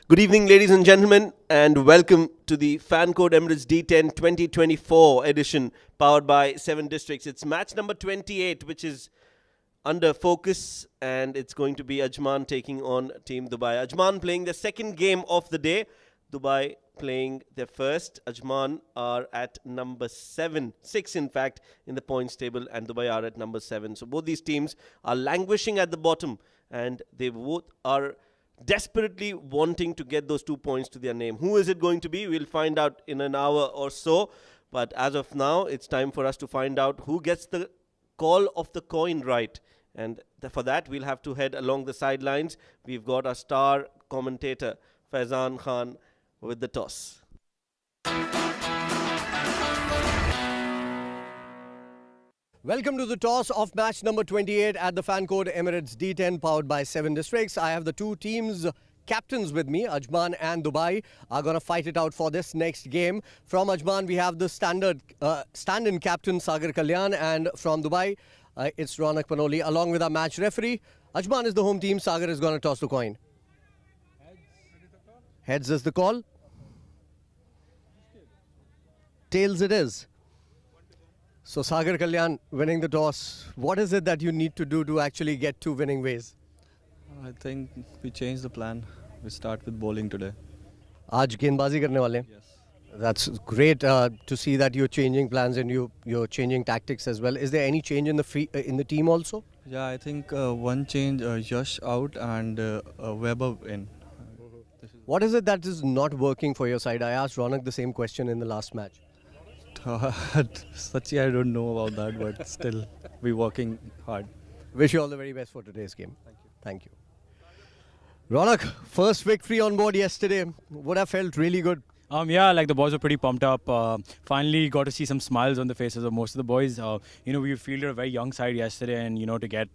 Good evening, ladies and gentlemen, and welcome to the Fan Code Emirates D10 2024 edition powered by 7 Districts. It's match number 28, which is under focus, and it's going to be Ajman taking on Team Dubai. Ajman playing the second game of the day, Dubai playing their first. Ajman are at number 6 in fact, in the points table, and Dubai are at number 7. So both these teams are languishing at the bottom, and they both are desperately wanting to get those 2 points to their name. Who is it going to be? We'll find out in an hour or so. But as of now, it's time for us to find out who gets the call of the coin right. And for that, we'll have to head along the sidelines. We've got our star commentator, Faizan Khan, with the toss. Welcome to the toss of match number 28 at the Fan Code Emirates D10 powered by 7 Districts. I have the two teams' captains with me. Ajman and Dubai are going to fight it out for this next game. From Ajman, we have the stand-in captain Sagar Kalyan, and from Dubai, it's Ronak Panoli, along with our match referee. Ajman is the home team. Sagar is going to toss the coin. Heads is the call. Tails it is. So Sagar Kalyan winning the toss. What is it that you need to do to actually get to winning ways? I think we change the plan. We start with bowling today. Aaj गेंदबाजी करने वाले हैं? Yes. That's great to see that you're changing plans and you're changing tactics as well. Is there any change in the team also? Yeah, I think one change, Yash out and Weber in. What is it that is not working for your side? I asked Ronak the same question in the last match. Sachi, I don't know about that, but still, we're working hard. Wish you all the very best for today's game. Thank you. Ronak, first victory on board yesterday. Would have felt really good. Yeah, like the boys were pretty pumped up. Finally got to see some smiles on the faces of most of the boys. We fielded a very young side yesterday, and to get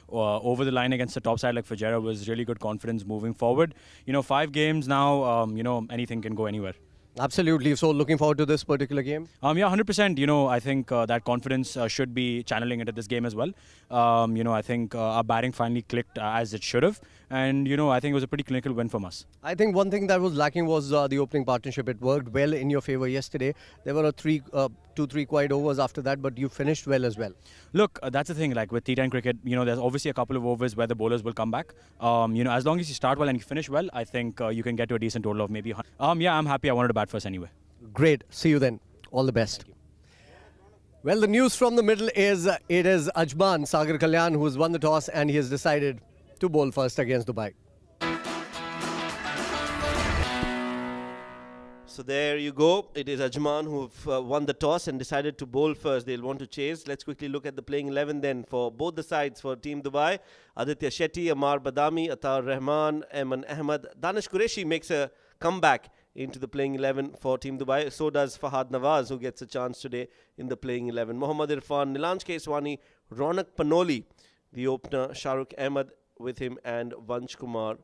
over the line against a top side like Fujairah was really good confidence moving forward. 5 games now, anything can go anywhere. Absolutely. So looking forward to this particular game? Yeah, 100%. I think that confidence should be channeling into this game as well. I think our batting finally clicked as it should have. And, I think it was a pretty clinical win from us. I think one thing that was lacking was the opening partnership. It worked well in your favour yesterday. There were 2-3 quiet overs after that, but you finished well as well. Look, that's the thing. Like with T10 cricket, there's obviously a couple of overs where the bowlers will come back. As long as you start well and you finish well, I think you can get to a decent total of maybe 100. Yeah, I'm happy. I wanted to bat first anyway. Great. See you then. All the best. Well, the news from the middle is it is Ajman Sagar Kalyan who has won the toss, and he has decided to bowl first against Dubai. So there you go. It is Ajman who've won the toss and decided to bowl first. They'll want to chase. Let's quickly look at the playing 11 then for both the sides. For Team Dubai, Aditya Shetty, Amar Badami, Atar Rahman, Ayman Ahmed. Danish Qureshi makes a comeback into the playing 11 for Team Dubai. So does Fahad Nawaz, who gets a chance today in the playing 11. Mohammad Irfan, Nilanj Keswani, Ronak Panoli, the opener, Shahrukh Ahmed with him, and Vansh Kumar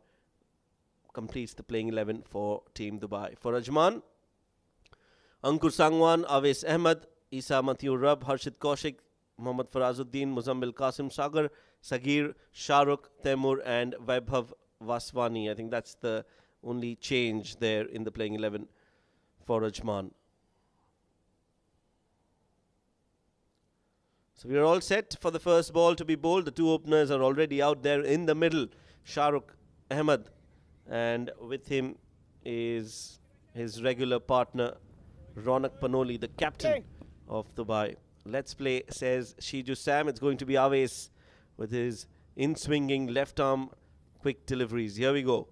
completes the playing 11 for Team Dubai. For Ajman, Ankur Sangwan, Aves Ahmed, Isa Mathiur Rab, Harshit Kaushik, Mohammad Farazuddin, Muzammil Qasim Sagar, Sagir, Shahrukh, Taimur, and Vaibhav Vaswani. I think that's the only change there in the playing 11 for Ajman. So we are all set for the first ball to be bowled. The two openers are already out there in the middle. Shahrukh Ahmed, and with him is his regular partner Ronak Panoli, the captain of Dubai. Let's play, says Shiju Sam. It's going to be Aves with his in-swinging left arm quick deliveries. Here we go.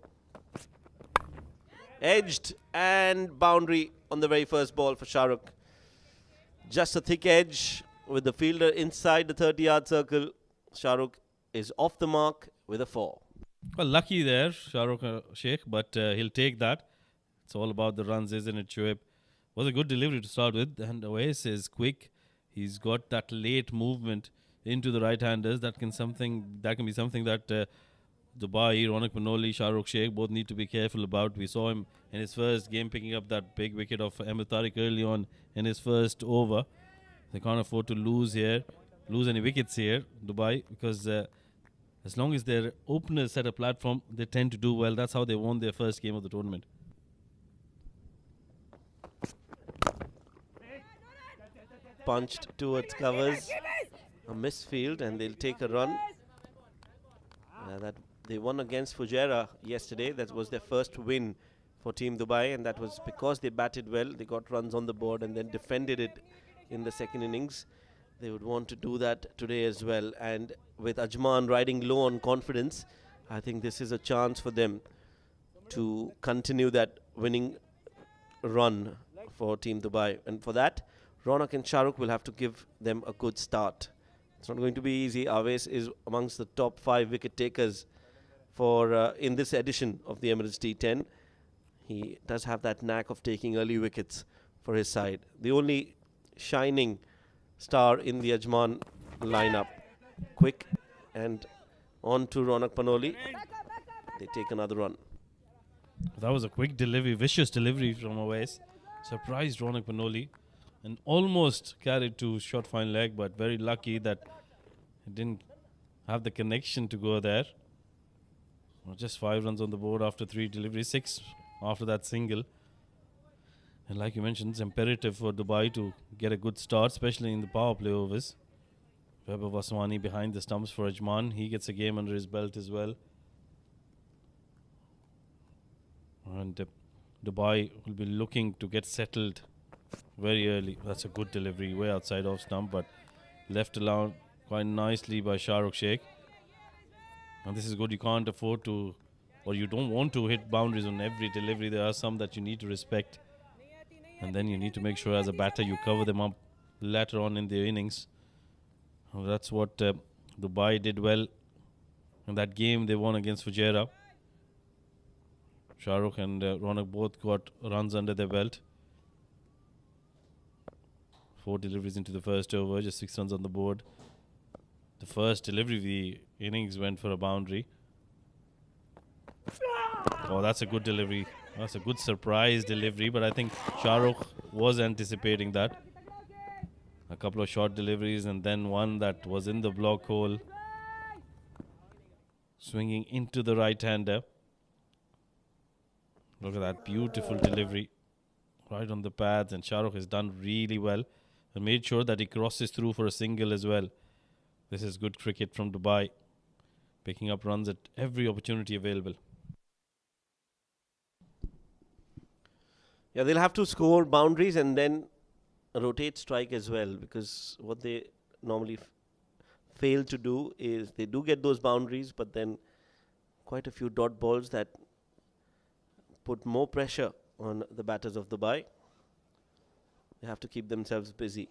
Edged and boundary on the very first ball for Shahrukh. Just a thick edge with the fielder inside the 30-yard circle. Shahrukh is off the mark with a 4. Well, lucky there, Shahrukh Sheikh, but he'll take that. It's all about the runs, isn't it, Shoaib? Was a good delivery to start with, and Awais is quick. He's got that late movement into the right-handers. That can be something that Dubai, Ronak Panoli, Shahrukh Sheikh both need to be careful about. We saw him in his first game picking up that big wicket of Ahmed Tariq early on in his first over. They can't afford to lose any wickets here, Dubai, because as long as their openers set a platform, they tend to do well. That's how they won their first game of the tournament. Punched towards covers. A misfield, and they'll take a run. That they won against Fujairah yesterday. That was their first win for Team Dubai, and that was because they batted well. They got runs on the board and then defended it in the second innings. They would want to do that today as well. And with Ajman riding low on confidence, I think this is a chance for them to continue that winning run for Team Dubai. And for that, Ronak and Shahrukh will have to give them a good start. It's not going to be easy. Awais is amongst the top 5 wicket takers for in this edition of the Emirates D10. He does have that knack of taking early wickets for his side. The only shining star in the Ajman lineup. Quick and on to Ronak Panoli. They take another run. That was a quick delivery, vicious delivery from Awais. Surprised Ronak Panoli and almost carried to short fine leg, but very lucky that it didn't have the connection to go there. Well, just 5 runs on the board after 3 deliveries, 6 after that single. And like you mentioned, it's imperative for Dubai to get a good start, especially in the power play overs. Webber Vaswani behind the stumps for Ajman. He gets a game under his belt as well. And Dubai will be looking to get settled very early. That's a good delivery, way outside off stump, but left alone quite nicely by Shahrukh Sheikh. And this is good. You can't afford to, or you don't want to hit boundaries on every delivery. There are some that you need to respect. And then you need to make sure as a batter you cover them up later on in the innings. Well, that's what Dubai did well in that game they won against Fujairah. Shahrukh and Ronak both got runs under their belt. 4 deliveries into the first over, just 6 runs on the board. The first delivery of the innings went for a boundary. Oh, that's a good delivery. That's a good surprise delivery, but I think Shahrukh was anticipating that. A couple of short deliveries and then one that was in the block hole. Swinging into the right-hander. Look at that beautiful delivery. Right on the pads, and Shahrukh has done really well. And made sure that he crosses through for a single as well. This is good cricket from Dubai. Picking up runs at every opportunity available. Yeah, they'll have to score boundaries and then rotate strike as well, because what they normally fail to do is they do get those boundaries, but then quite a few dot balls that put more pressure on the batters of Dubai. They have to keep themselves busy.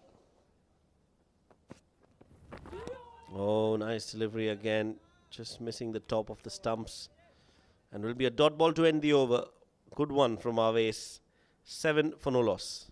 Oh, nice delivery again. Just missing the top of the stumps. And will be a dot ball to end the over. Good one from Awais. 7 for no loss.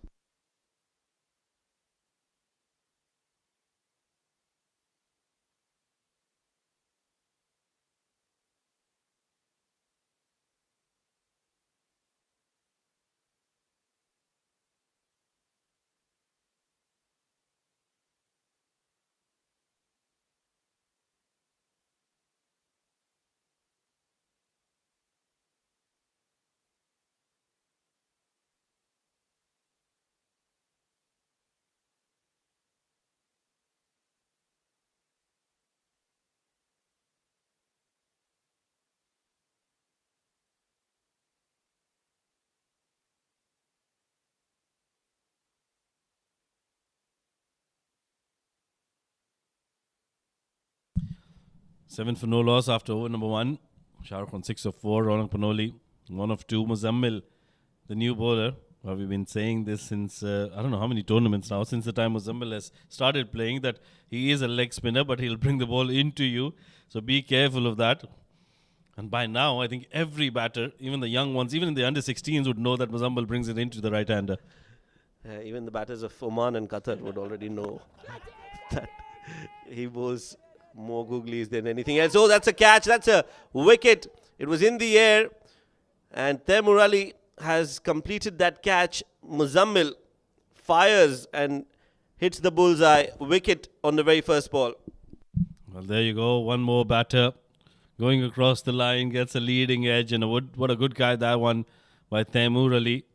Seven for no loss after over number 1. Shahrukh on 6 of 4. Ronak Panoli 1 of 2. Muzammil, the new bowler. Well, we've been saying this since I don't know how many tournaments now, since the time Muzammil has started playing, that he is a leg spinner, but he'll bring the ball into you. So be careful of that. And by now, I think every batter, even the young ones, even in the under 16s, would know that Muzammil brings it into the right hander. Even the batters of Oman and Qatar would already know that he bowls more googlies than anything else. Oh, that's a catch. That's a wicket. It was in the air. And Taimur Ali has completed that catch. Muzammil fires and hits the bullseye. Wicket on the very first ball. Well, there you go. One more batter going across the line, gets a leading edge, and what a good guy that one by Taimur Ali,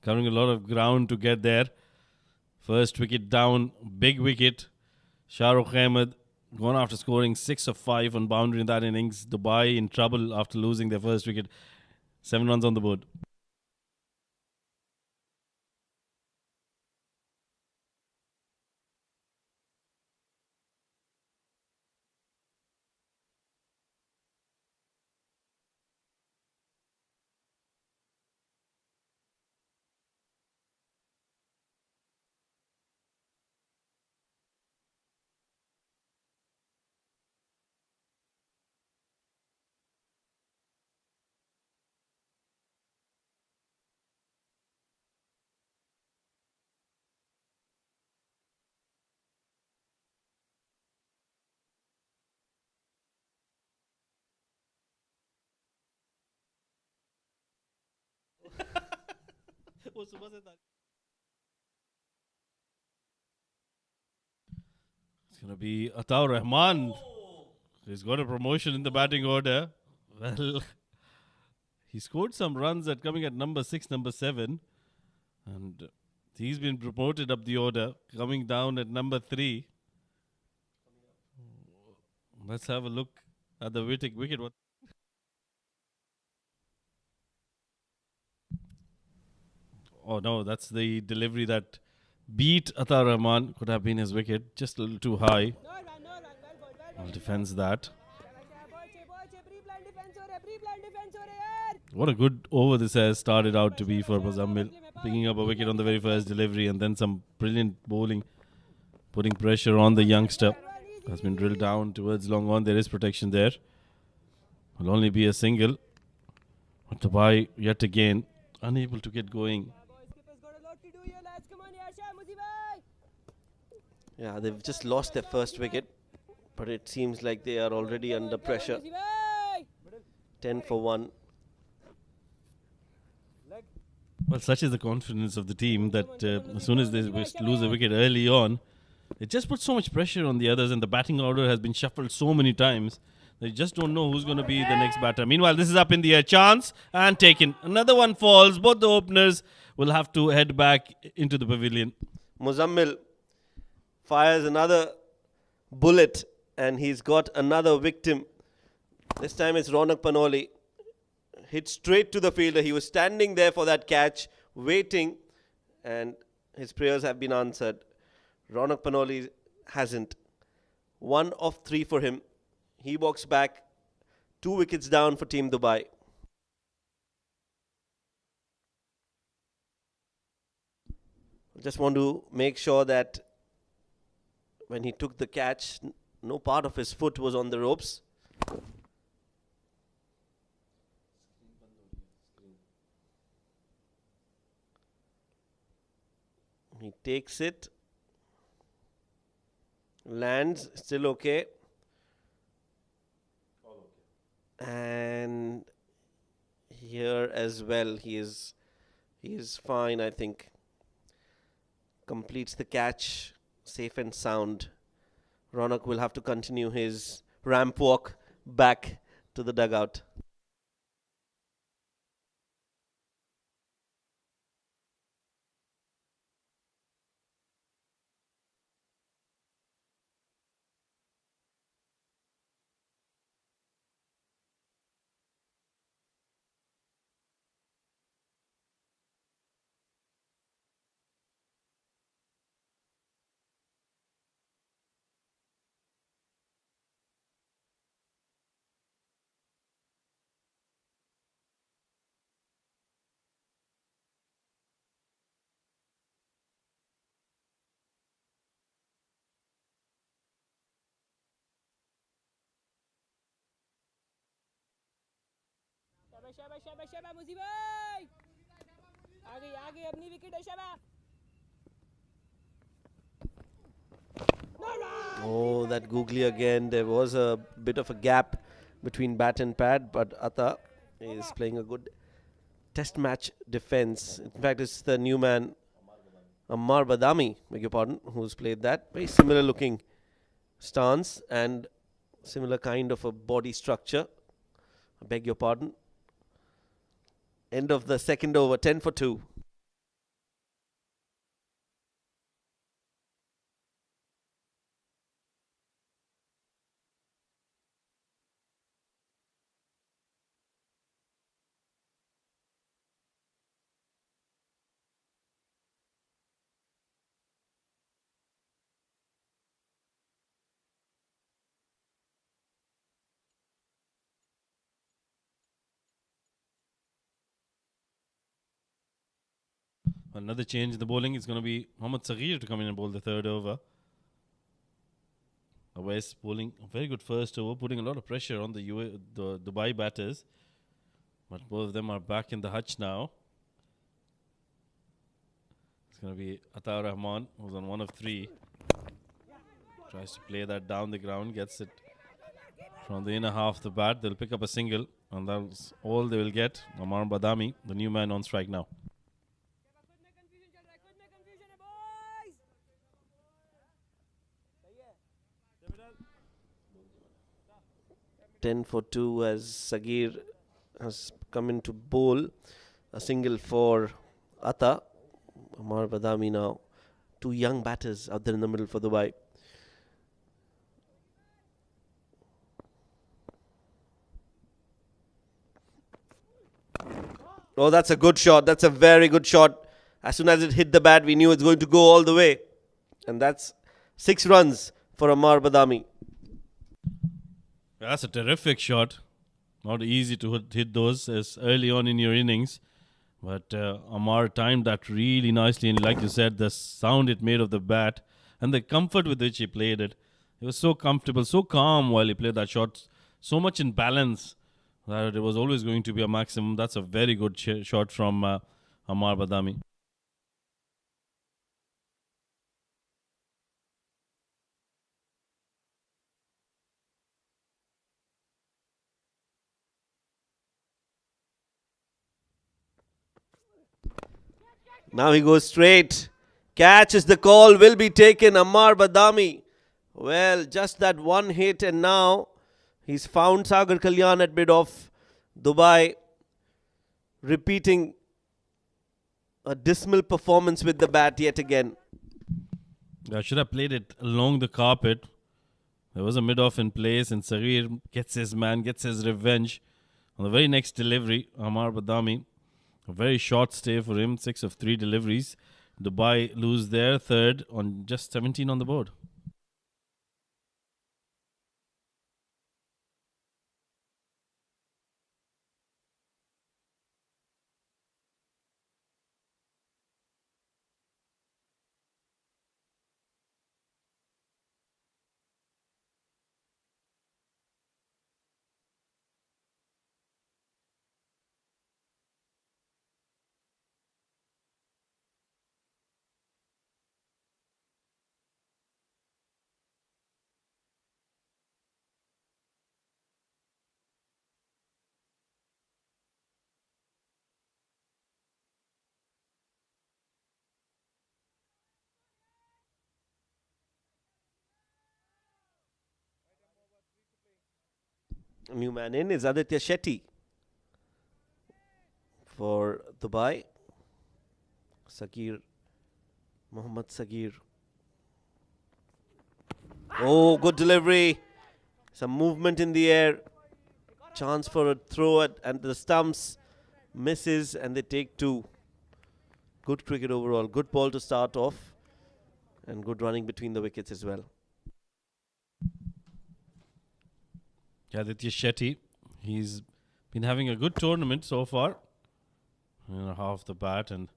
covering a lot of ground to get there. First wicket down, big wicket. Shahrukh Ahmed gone after scoring 6 of 5 on boundary in that innings. Dubai in trouble after losing their first wicket. 7 runs on the board. It's going to be Ataur Rahman. He's got a promotion in the batting order. Well, he scored some runs at coming at number 6, number 7. And he's been promoted up the order, coming down at number 3. Let's have a look at the wicket. Oh no, that's the delivery that beat Atar Rahman. Could have been his wicket, just a little too high. Well, defends that. What a good over this has started out to be for Muzammil. Picking up a wicket on the very first delivery and then some brilliant bowling, putting pressure on the youngster. Has been drilled down towards long on. There is protection there. Will only be a single. But Dubai yet again unable to get going. Yeah, they've just lost their first wicket, but it seems like they are already under pressure. 10 for 1. Well, such is the confidence of the team that as soon as they lose a wicket early on, it just puts so much pressure on the others, and the batting order has been shuffled so many times. They just don't know who's going to be the next batter. Meanwhile, this is up in the air. Chance and taken. Another one falls. Both the openers will have to head back into the pavilion. Muzammil fires another bullet and he's got another victim. This time it's Ronak Panoli. Hit straight to the fielder. He was standing there for that catch, waiting, and his prayers have been answered. Ronak Panoli hasn't. 1 of 3 for him. He walks back. 2 wickets down for Team Dubai. Just want to make sure that when he took the catch, no part of his foot was on the ropes. He takes it. Lands, still okay. And here as well, he is fine, I think. Completes the catch, safe and sound. Ronak will have to continue his ramp walk back to the dugout. शाबाश मुजी भाई आगे अपनी wicket है शाबाश Oh, that googly again. There was a bit of a gap between bat and pad, but Atta is playing a good test match defense. In fact, it's the new man, Ammar Badami, beg your pardon, who's played that. Very similar looking stance and similar kind of a body structure. I beg your pardon. End of the second over, 10 for 2. Another change in the bowling is going to be Mohammad Saghir to come in and bowl the third over. Awais bowling a very good first over, putting a lot of pressure on the Dubai batters. But both of them are back in the hutch now. It's going to be Atar Rahman, who's on 1 of 3. Tries to play that down the ground, gets it from the inner half of the bat. They'll pick up a single, and that's all they will get. Amar Badami, the new man on strike now. 10 for 2 as Sagir has come in to bowl. A single for Atta. Amar Badami now. 2 young batters out there in the middle for Dubai. Oh, that's a good shot. That's a very good shot. As soon as it hit the bat, we knew it's going to go all the way. And that's 6 runs for Amar Badami. That's a terrific shot. Not easy to hit those as early on in your innings. But Amar timed that really nicely. And like you said, the sound it made of the bat and the comfort with which he played it. He was so comfortable, so calm while he played that shot. So much in balance that it was always going to be a maximum. That's a very good shot from Amar Badami. Now he goes straight. Catch is the call, will be taken. Amar Badami. Well, just that one hit, and now he's found Sagar Kalyan at mid off. Dubai repeating a dismal performance with the bat yet again. I should have played it along the carpet. There was a mid-off in place, and Saghir gets his man, gets his revenge. On the very next delivery, Amar Badami, a very short stay for him, 6 of 3 deliveries. Dubai lose their third on just 17 on the board. New man in is Aditya Shetty for Dubai. Mohammad Saghir. Oh, good delivery. Some movement in the air. Chance for a throw and the stumps. Misses and they take 2. Good cricket overall. Good ball to start off. And good running between the wickets as well. Aditya Shetty, he's been having a good tournament so far. Half the bat and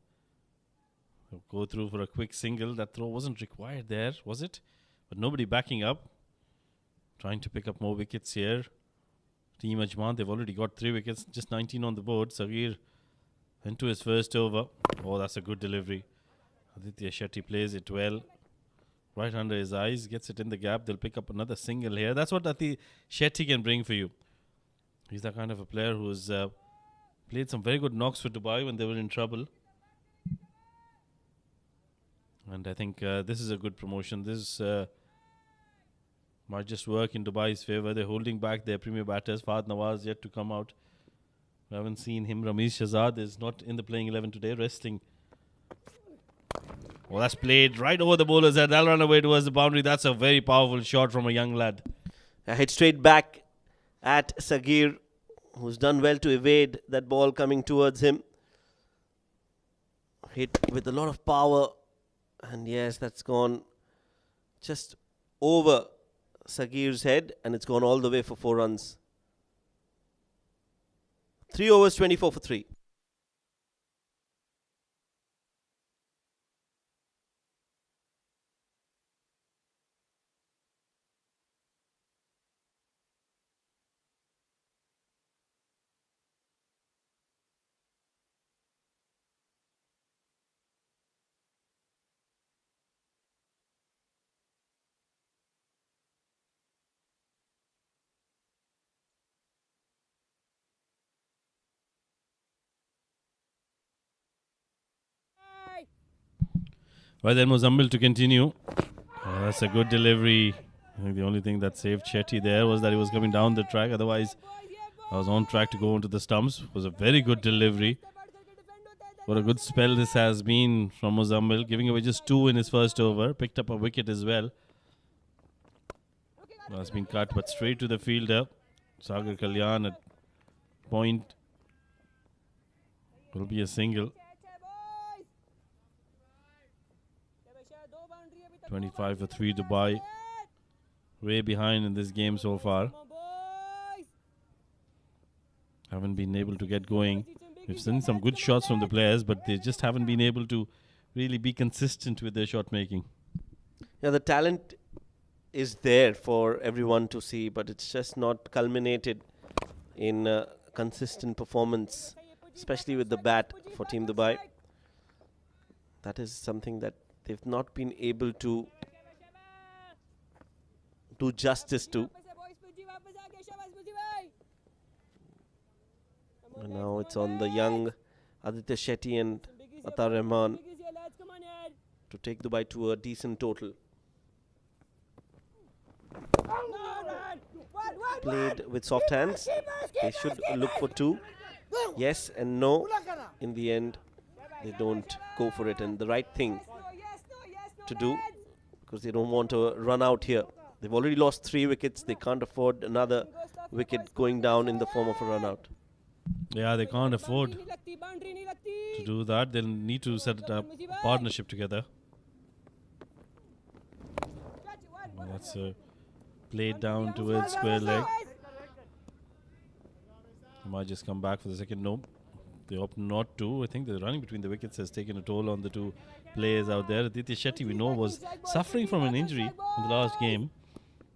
go through for a quick single. That throw wasn't required there, was it? But nobody backing up. Trying to pick up more wickets here. Team Ajman, they've already got 3 wickets, just 19 on the board. Saghir into his first over. Oh, that's a good delivery. Aditya Shetty plays it well. Right under his eyes, gets it in the gap. They'll pick up another single here. That's what Aditya Shetty can bring for you. He's the kind of a player who's played some very good knocks for Dubai when they were in trouble. And I think this is a good promotion. This Might just work in Dubai's favour. They're holding back their premier batters. Fahad Nawaz yet to come out. I haven't seen him. Ramesh Shahzad is not in the playing 11 today, resting. Well, that's played right over the bowler's head. That'll run away towards the boundary. That's a very powerful shot from a young lad. A hit straight back at Sagir, who's done well to evade that ball coming towards him. Hit with a lot of power. And yes, that's gone just over Sagir's head, and it's gone all the way for 4 runs. 3 overs, 24 for 3. Right then, Muzammil to continue. That's a good delivery. I think the only thing that saved Shetty there was that he was coming down the track. Otherwise, I was on track to go into the stumps. It was a very good delivery. What a good spell this has been from Muzammil. Giving away just 2 in his first over. Picked up a wicket as well. That's been cut, but straight to the fielder. Sagar Kalyan at point. Will be a single. 25 for 3 Dubai. Way behind in this game so far. Haven't been able to get going. We've seen some good shots from the players, but they just haven't been able to really be consistent with their shot making. Yeah, the talent is there for everyone to see, but it's just not culminated in consistent performance, especially with the bat for Team Dubai. That is something that they've not been able to do justice to. And now it's on the young Aditya Shetty and Atar Rahman to take Dubai to a decent total. Played with soft hands. They should look for 2. Yes and no. In the end, they don't go for it. And the right thing to do, because they don't want to run out here. They've already lost 3 wickets. They can't afford another wicket going down in the form of a run out. Yeah, they can't afford to do that. They'll need to set up a partnership together. Well, that's played down towards square leg. They might just come back for the second. No, they opt not to. I think the running between the wickets has taken a toll on the 2 players out there. Aditya Shetty, we know, was suffering from an injury in the last game.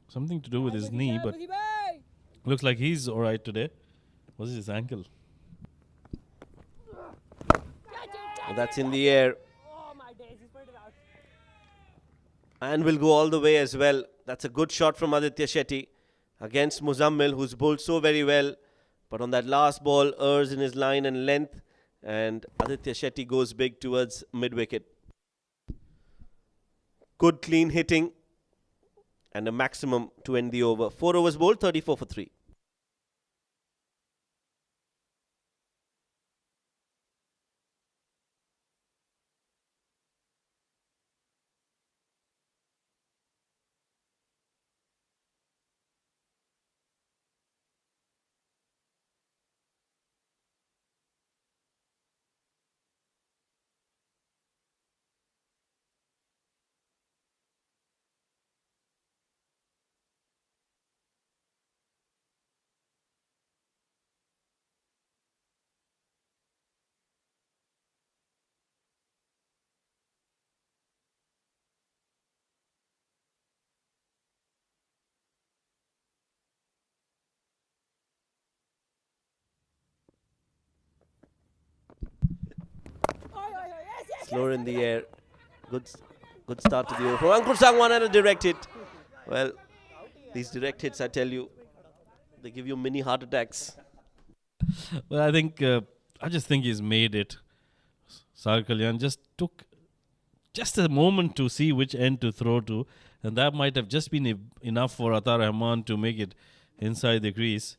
Something to do with his knee, but looks like he's alright today. Was it his ankle? That's in the air. And will go all the way as well. That's a good shot from Aditya Shetty against Muzammil, who's bowled so very well. But on that last ball, errs in his line and length. And Aditya Shetty goes big towards mid-wicket. Good clean hitting. And a maximum to end the over. 4 overs bowled, 34 for 3. Slower in the air. Good start to the over. From Ankur Sangwan and a direct hit. Well, these direct hits, I tell you, they give you mini heart attacks. Well, I just think he's made it. Sagar Kalyan just took just a moment to see which end to throw to, and that might have just been enough for Atar Rahman to make it inside the crease.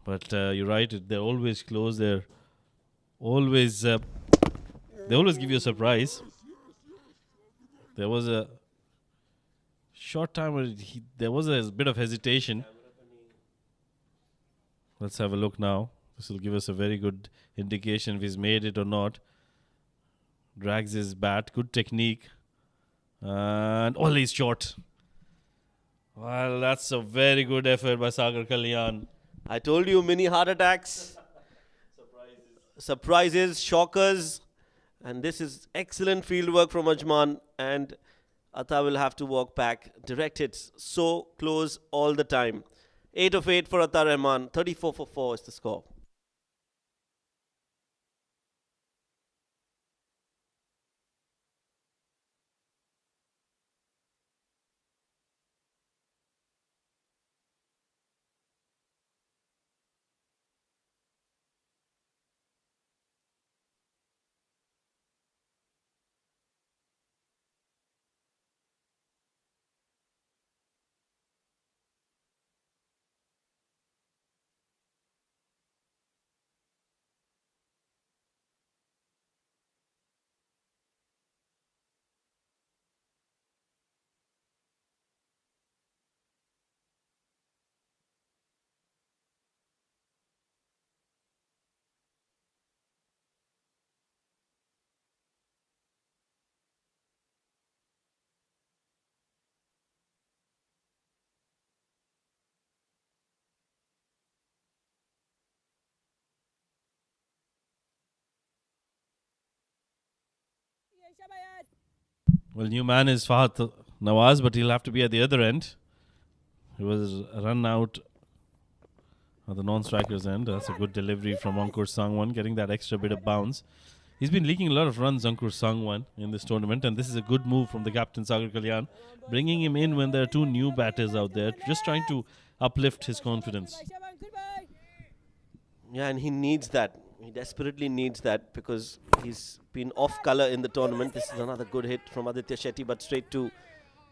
But you're right, they're always close. They're always they always give you a surprise. There was a short time where there was a bit of hesitation. Let's have a look now. This will give us a very good indication if he's made it or not. Drags his bat, good technique. And he's short. Well, that's a very good effort by Sagar Kalyan. I told you, mini heart attacks. Surprises, shockers. And this is excellent field work from Ajman. And Atta will have to walk back. Direct hits so close all the time. 8 of 8 for Atta Rahman. 34 for 4 is the score. Well, new man is Fahad Nawaz, but he'll have to be at the other end. He was run out at the non-striker's end. That's a good delivery from Ankur Sangwan, getting that extra bit of bounce. He's been leaking a lot of runs, Ankur Sangwan, in this tournament, and this is a good move from the captain, Sagar Kalyan, bringing him in when there are two new batters out there, just trying to uplift his confidence. Yeah, and he needs that. He desperately needs that because he's been off colour in the tournament. This is another good hit from Aditya Shetty, but straight to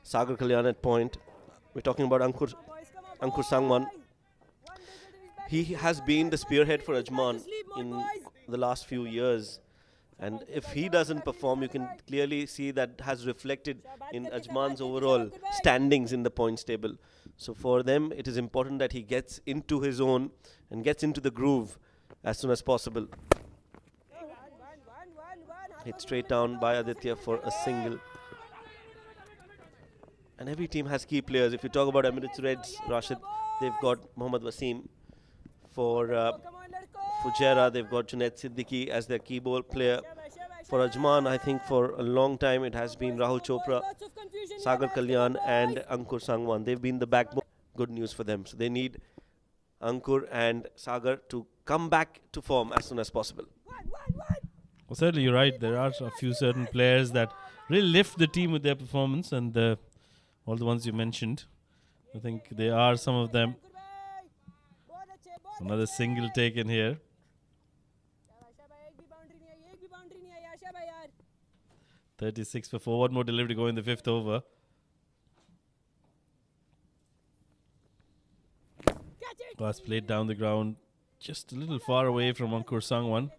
Sagar Kalyan at point. We're talking about Ankur Sangwan. He has been the spearhead for Ajman in the last few years. And if he doesn't perform, you can clearly see that has reflected in Ajman's overall standings in the points table. So for them, it is important that he gets into his own and gets into the groove as soon as possible. Hit straight down by Aditya for a single. And every team has key players. If you talk about Emirates Reds, Rashid, they've got Mohammad Wasim. For Fujairah, they've got Junaid Siddiqui as their key ball player. For Ajman, I think for a long time it has been Rahul Chopra, Sagar Kalyan and Ankur Sangwan. They've been the backbone. Good news for them. So they need Ankur and Sagar to come back to form as soon as possible. Well, certainly you're right. There are a few certain players that really lift the team with their performance, and all the ones you mentioned, I think they are some of them. Another single taken here. 36 for 4. One more delivery to go in the fifth over. Pass played down the ground, just a little far away from Ankur Sangwan.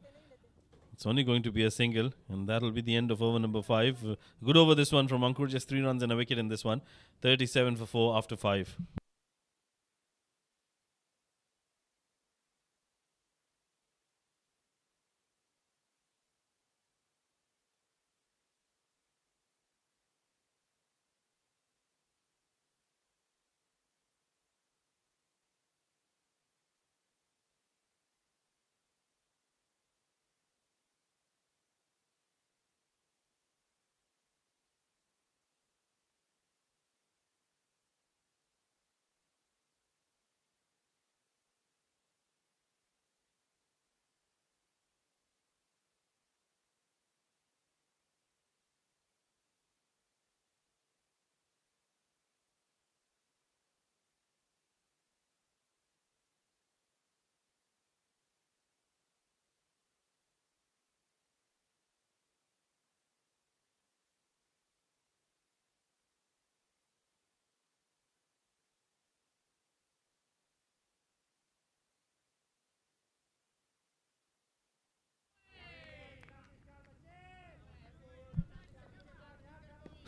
It's only going to be a single, and that'll be the end of over number 5. Good over this one from Ankur, just 3 runs and a wicket in this one. 37 for 4 after 5.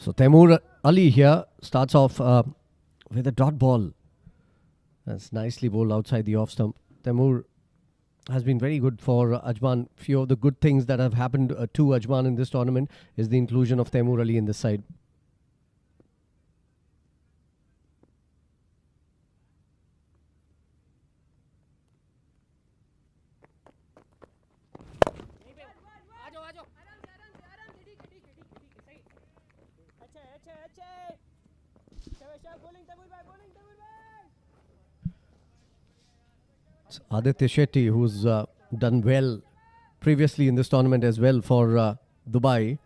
So Taimur Ali here starts off with a dot ball. That's nicely bowled outside the off stump. Taimur has been very good for Ajman. Few of the good things that have happened to Ajman in this tournament is the inclusion of Taimur Ali in this side. आ जाओ आराम से ठीक है सही अच्छे शाबाश bowling Taimur भाई It's Aditya Shetty, who's done well previously in this tournament as well for Dubai,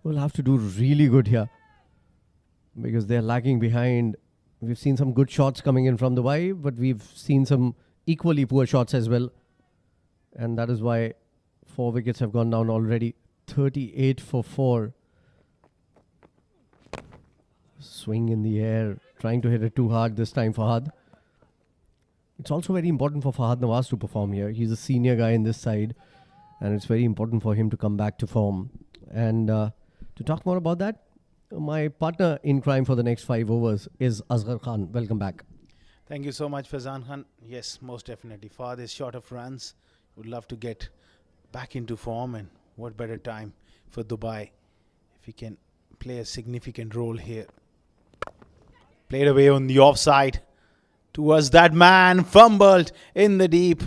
will have to do really good here because they're lagging behind. We've seen some good shots coming in from Dubai, but we've seen some equally poor shots as well. And that is why 4 wickets have gone down already. 38 for 4. Swing in the air, trying to hit it too hard this time, Fahad. It's also very important for Fahad Nawaz to perform here. He's a senior guy in this side, and it's very important for him to come back to form. And to talk more about that, my partner in crime for the next 5 overs is Asghar Khan. Welcome back. Thank you so much, Faizan Khan. Yes, most definitely. Fahad is short of runs. Would love to get back into form, and what better time for Dubai if he can play a significant role here. Played away on the offside towards that man, fumbled in the deep,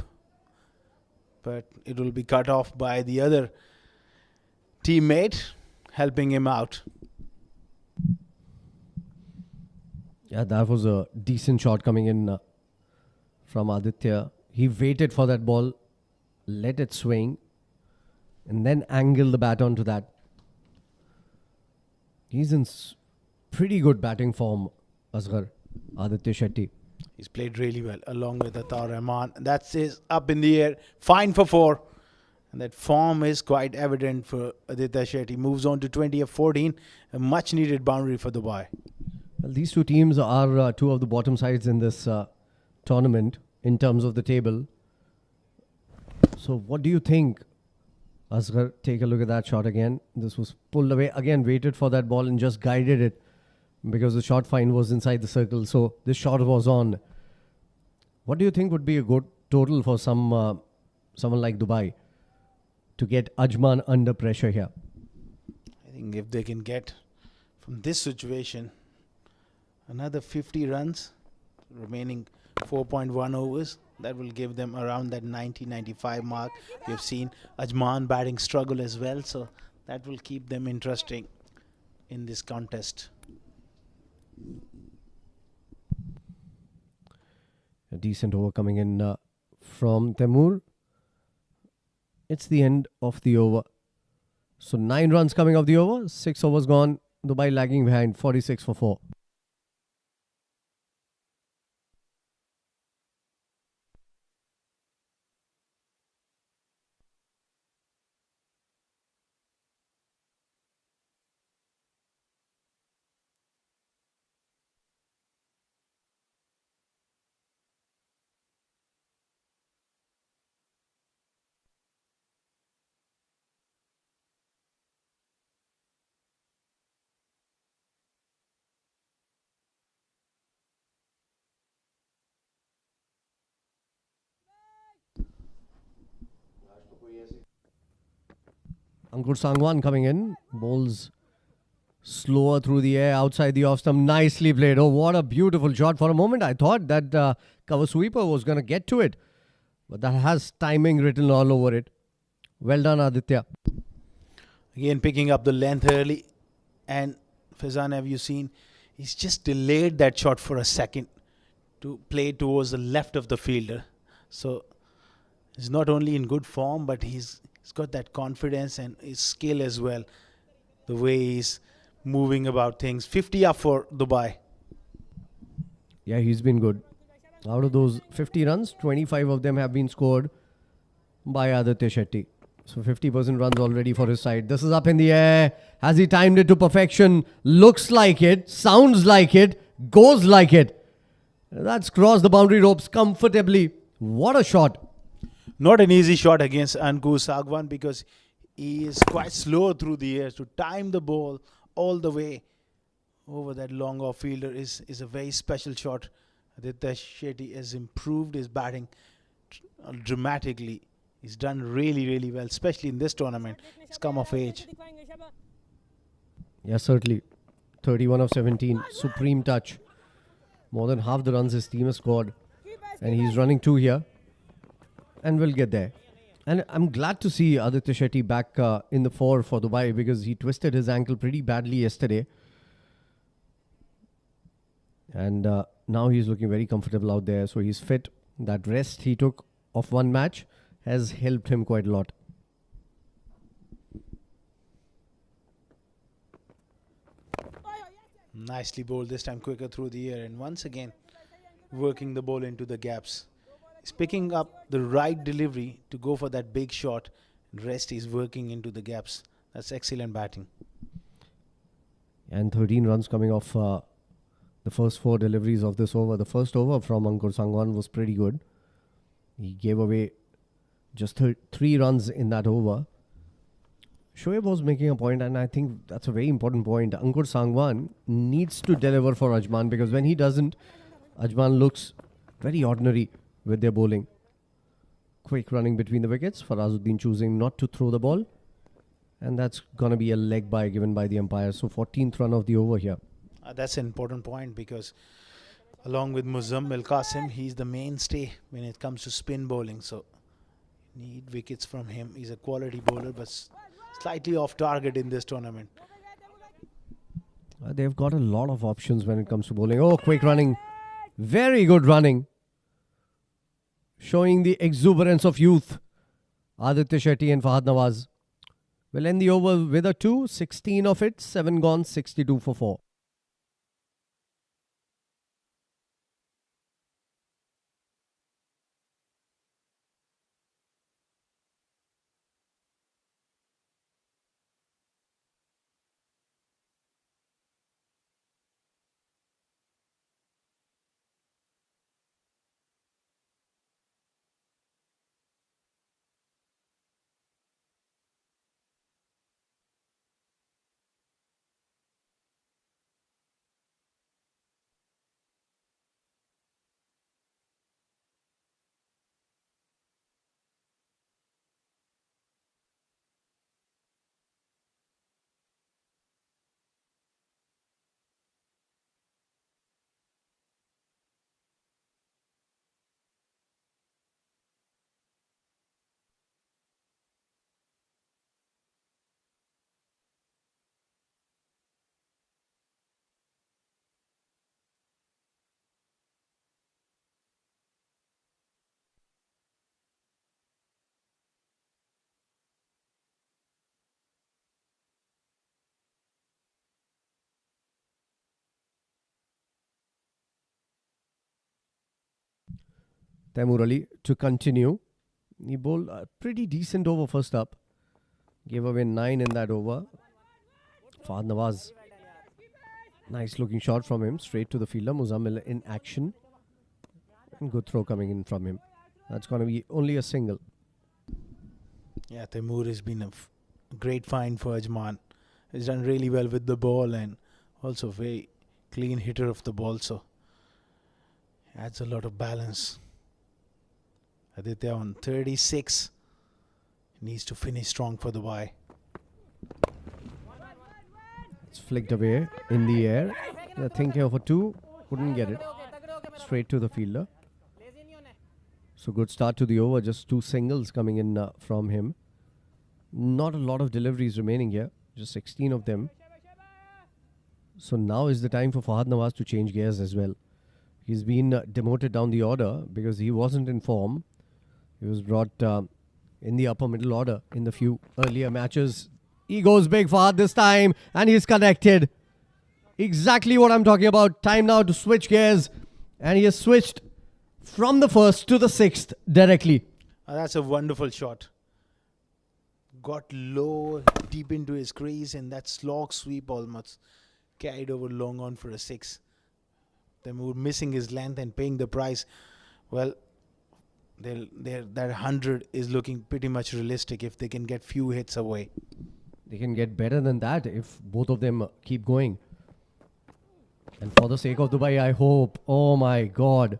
but it will be cut off by the other teammate helping him out. Yeah, that was a decent shot coming in from Aditya. He waited for that ball, let it swing, and then angled the bat onto that. He's in pretty good batting form, Asghar, Aditya Shetty. He's played really well along with Atar Rahman. That's his up in the air, fine for 4. And that form is quite evident for Aditya Shetty. Moves on to 20 of 14, a much needed boundary for Dubai. Well, these two teams are two of the bottom sides in this tournament in terms of the table. So what do you think? Asghar, take a look at that shot again. This was pulled away. Again, waited for that ball and just guided it because the shot fine was inside the circle. So this shot was on. What do you think would be a good total for someone like Dubai to get Ajman under pressure here? I think if they can get from this situation another 50 runs, remaining 4.1 overs, that will give them around that 90-95 mark. We have seen Ajman batting struggle as well, so that will keep them interesting in this contest. A decent over coming in from Taimur. It's the end of the over. So 9 runs coming off the over, 6 overs gone. Dubai lagging behind, 46 for 4. Ankur Sangwan coming in. Bowls slower through the air outside the off stump. Nicely played. Oh, what a beautiful shot. For a moment, I thought that cover sweeper was going to get to it. But that has timing written all over it. Well done, Aditya. Again, picking up the length early. And Faizan, have you seen? He's just delayed that shot for a second to play towards the left of the fielder. So he's not only in good form, but he's got that confidence and his skill as well. The way he's moving about things. 50 up for Dubai. Yeah, he's been good. Out of those 50 runs, 25 of them have been scored by Aditya Shetty. So 50% runs already for his side. This is up in the air. Has he timed it to perfection? Looks like it. Sounds like it. Goes like it. That's crossed the boundary ropes comfortably. What a shot. Not an easy shot against Ankur Sangwan because he is quite slow through the air to time the ball all the way over that long off fielder is a very special shot. Aditya Shetty has improved his batting dramatically. He's done really well, especially in this tournament. He's come of age. Yeah, certainly. 31 of 17. Supreme touch. More than half the runs his team has scored. And he's running 2 here. And we'll get there. And I'm glad to see Aditya Shetty back in the 4 for Dubai, because he twisted his ankle pretty badly yesterday. And now he's looking very comfortable out there. So he's fit. That rest he took of 1 match has helped him quite a lot. Nicely bowled, this time quicker through the air, and once again working the ball into the gaps. He's picking up the right delivery to go for that big shot. Rest is working into the gaps. That's excellent batting. And 13 runs coming off the first 4 deliveries of this over. The first over from Ankur Sangwan was pretty good. He gave away just 3 runs in that over. Shoaib was making a point, and I think that's a very important point. Ankur Sangwan needs to deliver for Ajman, because when he doesn't, Ajman looks very ordinary with their bowling. Quick running between the wickets. Farazuddin choosing not to throw the ball. And that's going to be a leg bye given by the umpire. So 14th run of the over here. That's an important point, because along with Muzammil Qasim, he's the mainstay when it comes to spin bowling. So need wickets from him. He's a quality bowler, but slightly off target in this tournament. They've got a lot of options when it comes to bowling. Oh, quick running. Very good running. Showing the exuberance of youth. Aditya Shetty and Fahad Nawaz will end the over with a 2. 16 of it. 7 gone. 62 for 4. Taimur Ali to continue. He bowled a pretty decent over first up. Gave away 9 in that over. Fahad Nawaz. Nice looking shot from him. Straight to the fielder. Muzammil in action. And good throw coming in from him. That's going to be only a single. Yeah, Taimur has been a great find for Ajman. He's done really well with the ball, and also very clean hitter of the ball. So adds a lot of balance. Aditya on 36. Needs to finish strong for the bye. It's flicked away in the air. They're thinking of a 2. Couldn't get it. Straight to the fielder. So good start to the over. Just 2 singles coming in from him. Not a lot of deliveries remaining here. Just 16 of them. So now is the time for Fahad Nawaz to change gears as well. He's been demoted down the order because he wasn't in form. He was brought in the upper middle order in the few earlier matches. He goes big Fahad this time, and he's connected. Exactly what I'm talking about. Time now to switch gears. And he has switched from the 1st to the 6th directly. That's a wonderful shot. Got low, deep into his crease, and that slog sweep almost carried over long on for a 6. Taimur missing his length and paying the price. Well, that 100 is looking pretty much realistic if they can get few hits away. They can get better than that if both of them keep going. And for the sake of Dubai, I hope. Oh my God.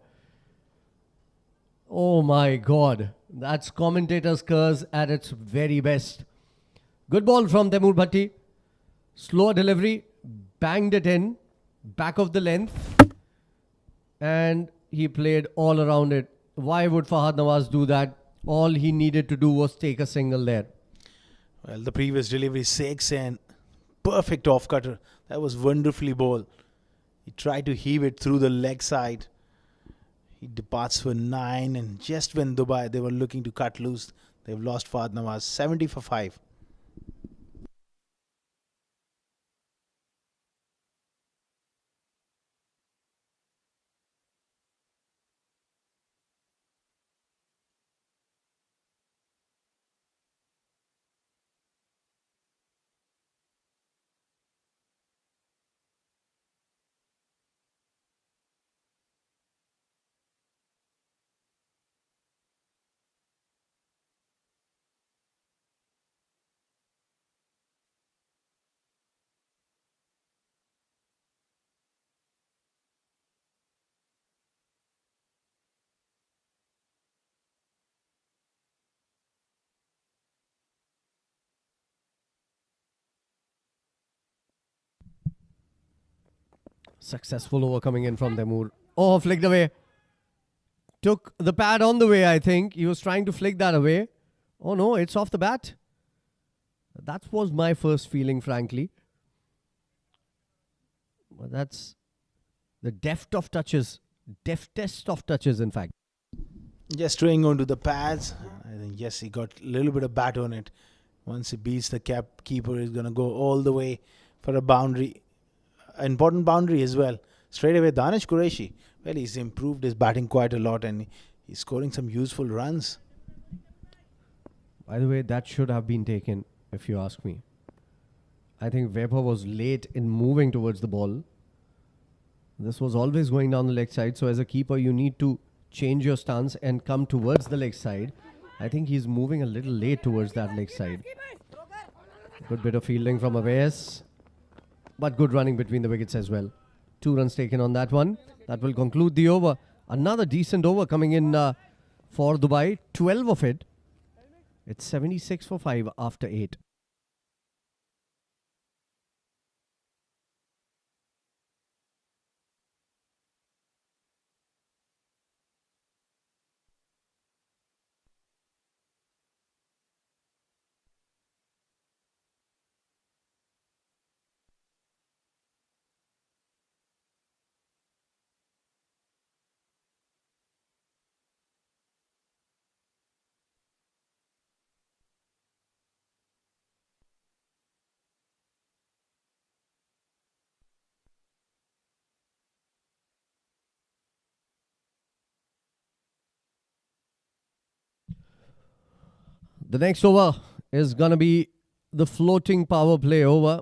Oh my God. That's commentator's curse at its very best. Good ball from Temur Bhatti. Slow delivery. Banged it in. Back of the length. And he played all around it. Why would Fahad Nawaz do that? All he needed to do was take a single there. Well, the previous delivery, 6 and perfect off cutter. That was wonderfully bowled. He tried to heave it through the leg side. He departs for 9, and just when Dubai they were looking to cut loose, they've lost Fahad Nawaz. 70 for 5. Successful over coming in from Temur. Oh, flicked away. Took the pad on the way, I think. He was trying to flick that away. Oh no, it's off the bat. That was my first feeling, frankly. But that's the deftest of touches, in fact. Just throwing onto the pads. I think, yes, he got a little bit of bat on it. Once he beats the keeper, he's going to go all the way for a boundary. Important boundary as well. Straight away, Danish Qureshi. Well, he's improved his batting quite a lot and he's scoring some useful runs. By the way, that should have been taken, if you ask me. I think Weber was late in moving towards the ball. This was always going down the leg side. So as a keeper, you need to change your stance and come towards the leg side. I think he's moving a little late towards that leg side. Good bit of fielding from Awais. But good running between the wickets as well. 2 runs taken on that one. That will conclude the over. Another decent over coming in for Dubai. 12 of it. It's 76 for 5 after 8. The next over is going to be the floating power play over.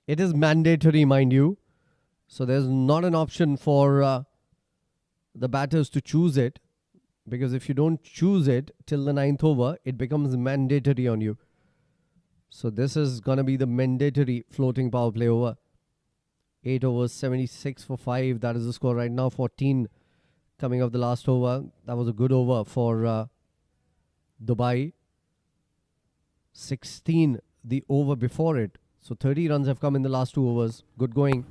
It is mandatory, mind you. So there's not an option for the batters to choose it. Because if you don't choose it till the 9th over, it becomes mandatory on you. So this is going to be the mandatory floating power play over. 8 overs, 76 for 5. That is the score right now. 14 coming off the last over. That was a good over for Dubai. 16 the over before it. So 30 runs have come in the last 2 overs. Good going.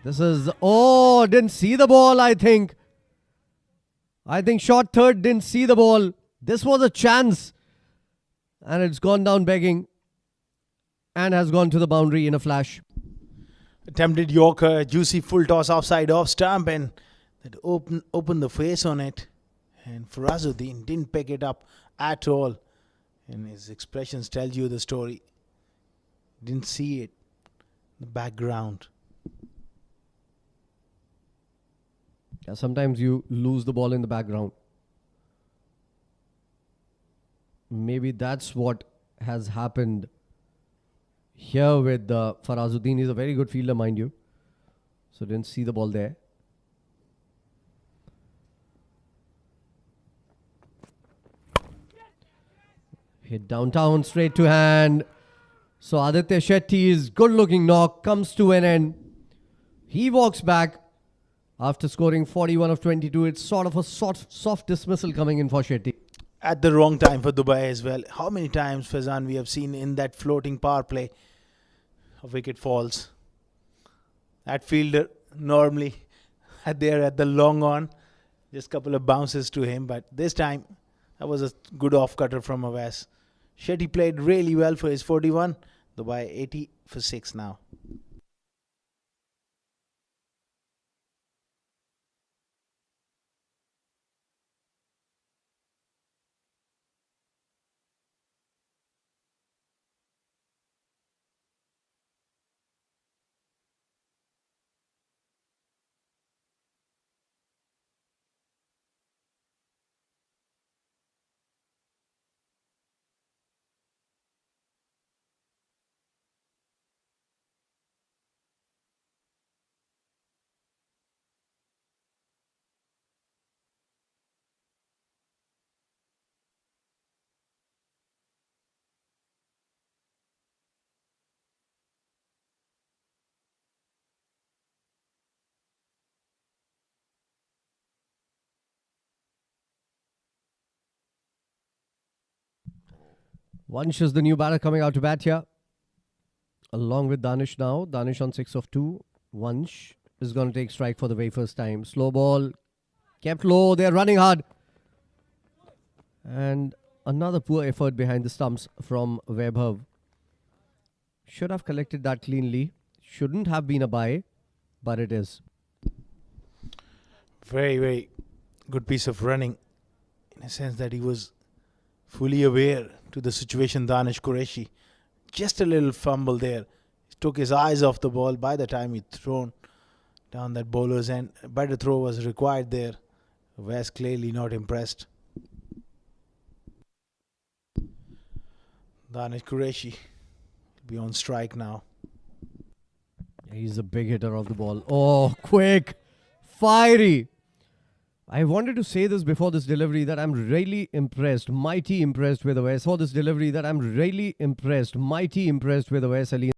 This is... Oh, didn't see the ball, I think. I think short third, didn't see the ball. This was a chance. And it's gone down begging. And has gone to the boundary in a flash. Attempted Yorker, juicy full toss offside off stump, and that opened the face on it. And Farazuddin didn't pick it up at all. And his expressions tell you the story. Didn't see it. The background. Yeah, sometimes you lose the ball in the background. Maybe that's what has happened here with Farazuddin. He's a very good fielder, mind you. So didn't see the ball there. Hit downtown, straight to hand. So Aditya Shetty's good looking knock comes to an end. He walks back after scoring 41 of 22. It's sort of a soft dismissal coming in for Shetty. At the wrong time for Dubai as well. How many times, Faizan, we have seen in that floating power play, a wicket falls. That fielder normally there at the long on, just a couple of bounces to him, but this time that was a good off cutter from Awais. Shetty played really well for his 41. Dubai 80 for 6 now. Vansh is the new batter coming out to bat here, along with Danish now. Danish on 6 of 2. Vansh is going to take strike for the very first time. Slow ball, kept low. They're running hard. And another poor effort behind the stumps from Vaibhav. Should have collected that cleanly. Shouldn't have been a bye, but it is. Very, very good piece of running, in a sense that he was fully aware to the situation. Danish Qureshi, just a little fumble there. He took his eyes off the ball by the time he thrown down that bowler's end. A better throw was required there. West clearly not impressed. Danish Qureshi will be on strike now. He's a big hitter of the ball. Oh, quick, fiery. I wanted to say this before this delivery that I'm really impressed, mighty impressed with Awais. For this delivery that I'm really impressed, mighty impressed with Awais Ali.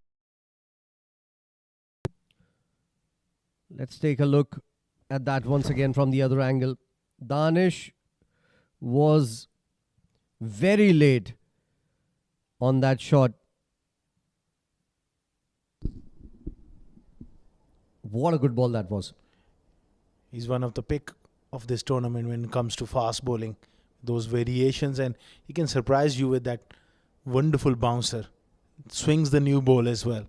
Let's take a look at that once again from the other angle. Danish was very late on that shot. What a good ball that was. He's one of the pick of this tournament when it comes to fast bowling. Those variations, and he can surprise you with that wonderful bouncer. Swings the new ball as well.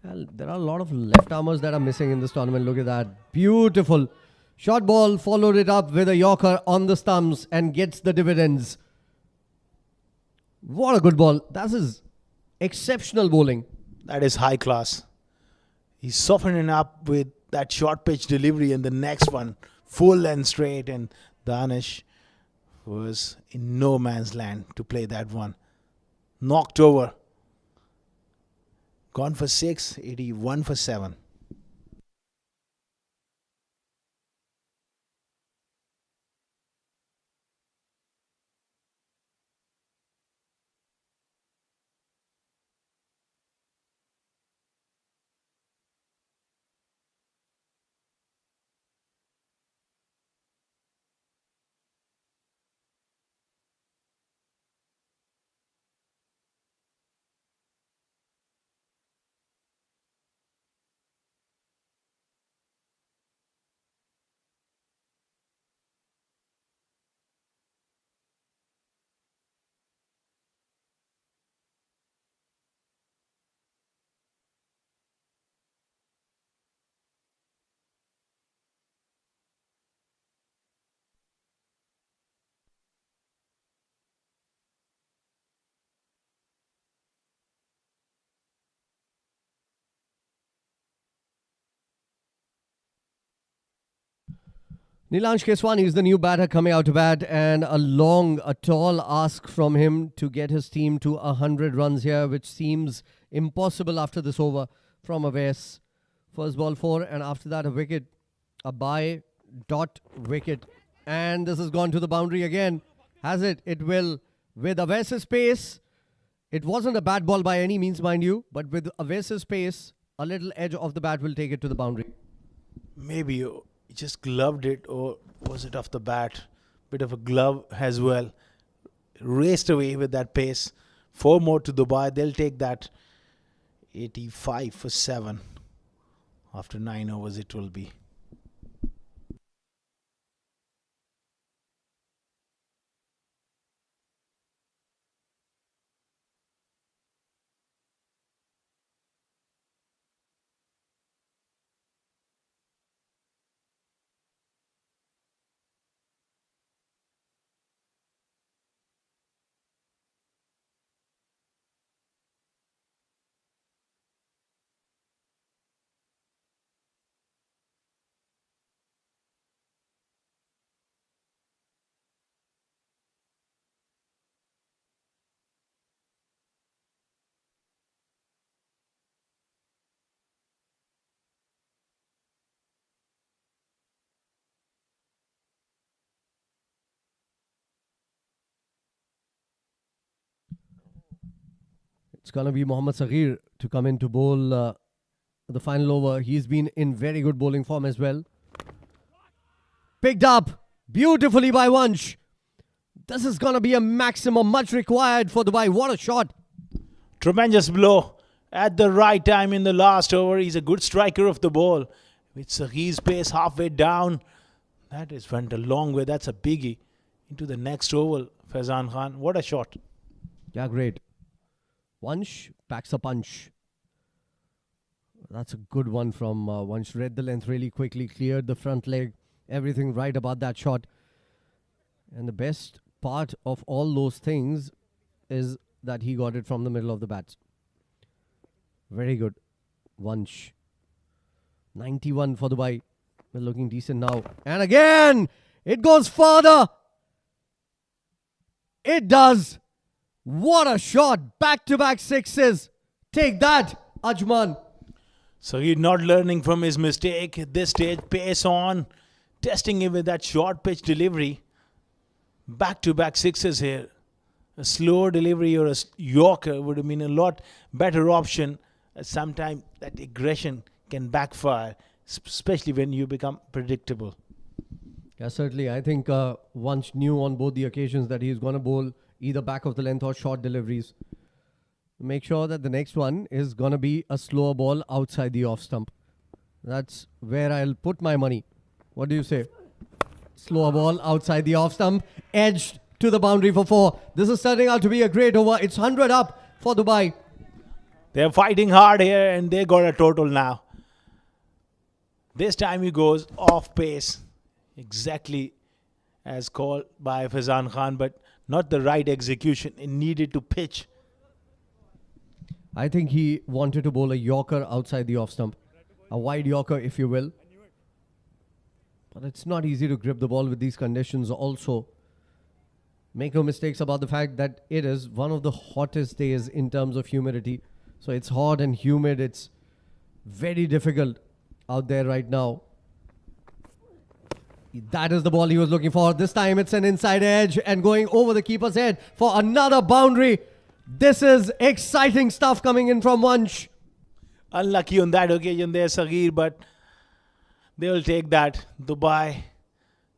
Well, there are a lot of left armers that are missing in this tournament. Look at that. Beautiful. Short ball, followed it up with a Yorker on the stumps and gets the dividends. What a good ball. That is exceptional bowling. That is high class. He's softening up with that short pitch delivery, and the next one full and straight, and Danish was in no man's land to play that one. Knocked over. Gone for 6, 81 for 7. Nilansh Keswani is the new batter coming out to bat, and a tall ask from him to get his team to 100 runs here, which seems impossible after this over from Awais. First ball 4, and after that a wicket, a bye, dot wicket, and this has gone to the boundary again. Has it? It will. With Awais' pace, it wasn't a bad ball by any means, mind you, but with Awais' pace, a little edge of the bat will take it to the boundary. Maybe he just gloved it, or was it off the bat? Bit of a glove as well. Raced away with that pace. 4 more to Dubai. They'll take that. 85 for 7. After 9 overs it will be. It's going to be Mohammad Saghir to come in to bowl the final over. He's been in very good bowling form as well. Picked up beautifully by Vansh. This is going to be a maximum, much required for Dubai. What a shot. Tremendous blow at the right time in the last over. He's a good striker of the ball. With Saghir's pace halfway down, that is went a long way. That's a biggie. Into the next over, Faizan Khan. What a shot. Yeah, great. Vansh packs a punch. That's a good one from Vansh. Read the length really quickly, cleared the front leg. Everything right about that shot. And the best part of all those things is that he got it from the middle of the bats. Very good. Vansh. 91 for Dubai. We're looking decent now. And again, it goes further. It does. What a shot. Back-to-back sixes. Take that, Ajman. So he's not learning from his mistake. At this stage, pace on. Testing him with that short pitch delivery. Back-to-back sixes here. A slower delivery or a Yorker would have been a lot better option. Sometimes that aggression can backfire, especially when you become predictable. Yeah, certainly. I think Vansh knew on both the occasions that he's going to bowl either back of the length or short deliveries. Make sure that the next one is going to be a slower ball outside the off stump. That's where I'll put my money. What do you say? Slower ball outside the off stump. Edged to the boundary for 4. This is turning out to be a great over. It's 100 up for Dubai. They're fighting hard here and they got a total now. This time he goes off pace. Exactly as called by Faizan Khan, but not the right execution. It needed to pitch. I think he wanted to bowl a Yorker outside the off stump. A wide Yorker, if you will. But it's not easy to grip the ball with these conditions also. Make no mistakes about the fact that it is one of the hottest days in terms of humidity. So it's hot and humid. It's very difficult out there right now. That is the ball he was looking for. This time it's an inside edge and going over the keeper's head for another boundary. This is exciting stuff coming in from Vansh. Unlucky on that occasion there, Saghir, but they will take that. Dubai,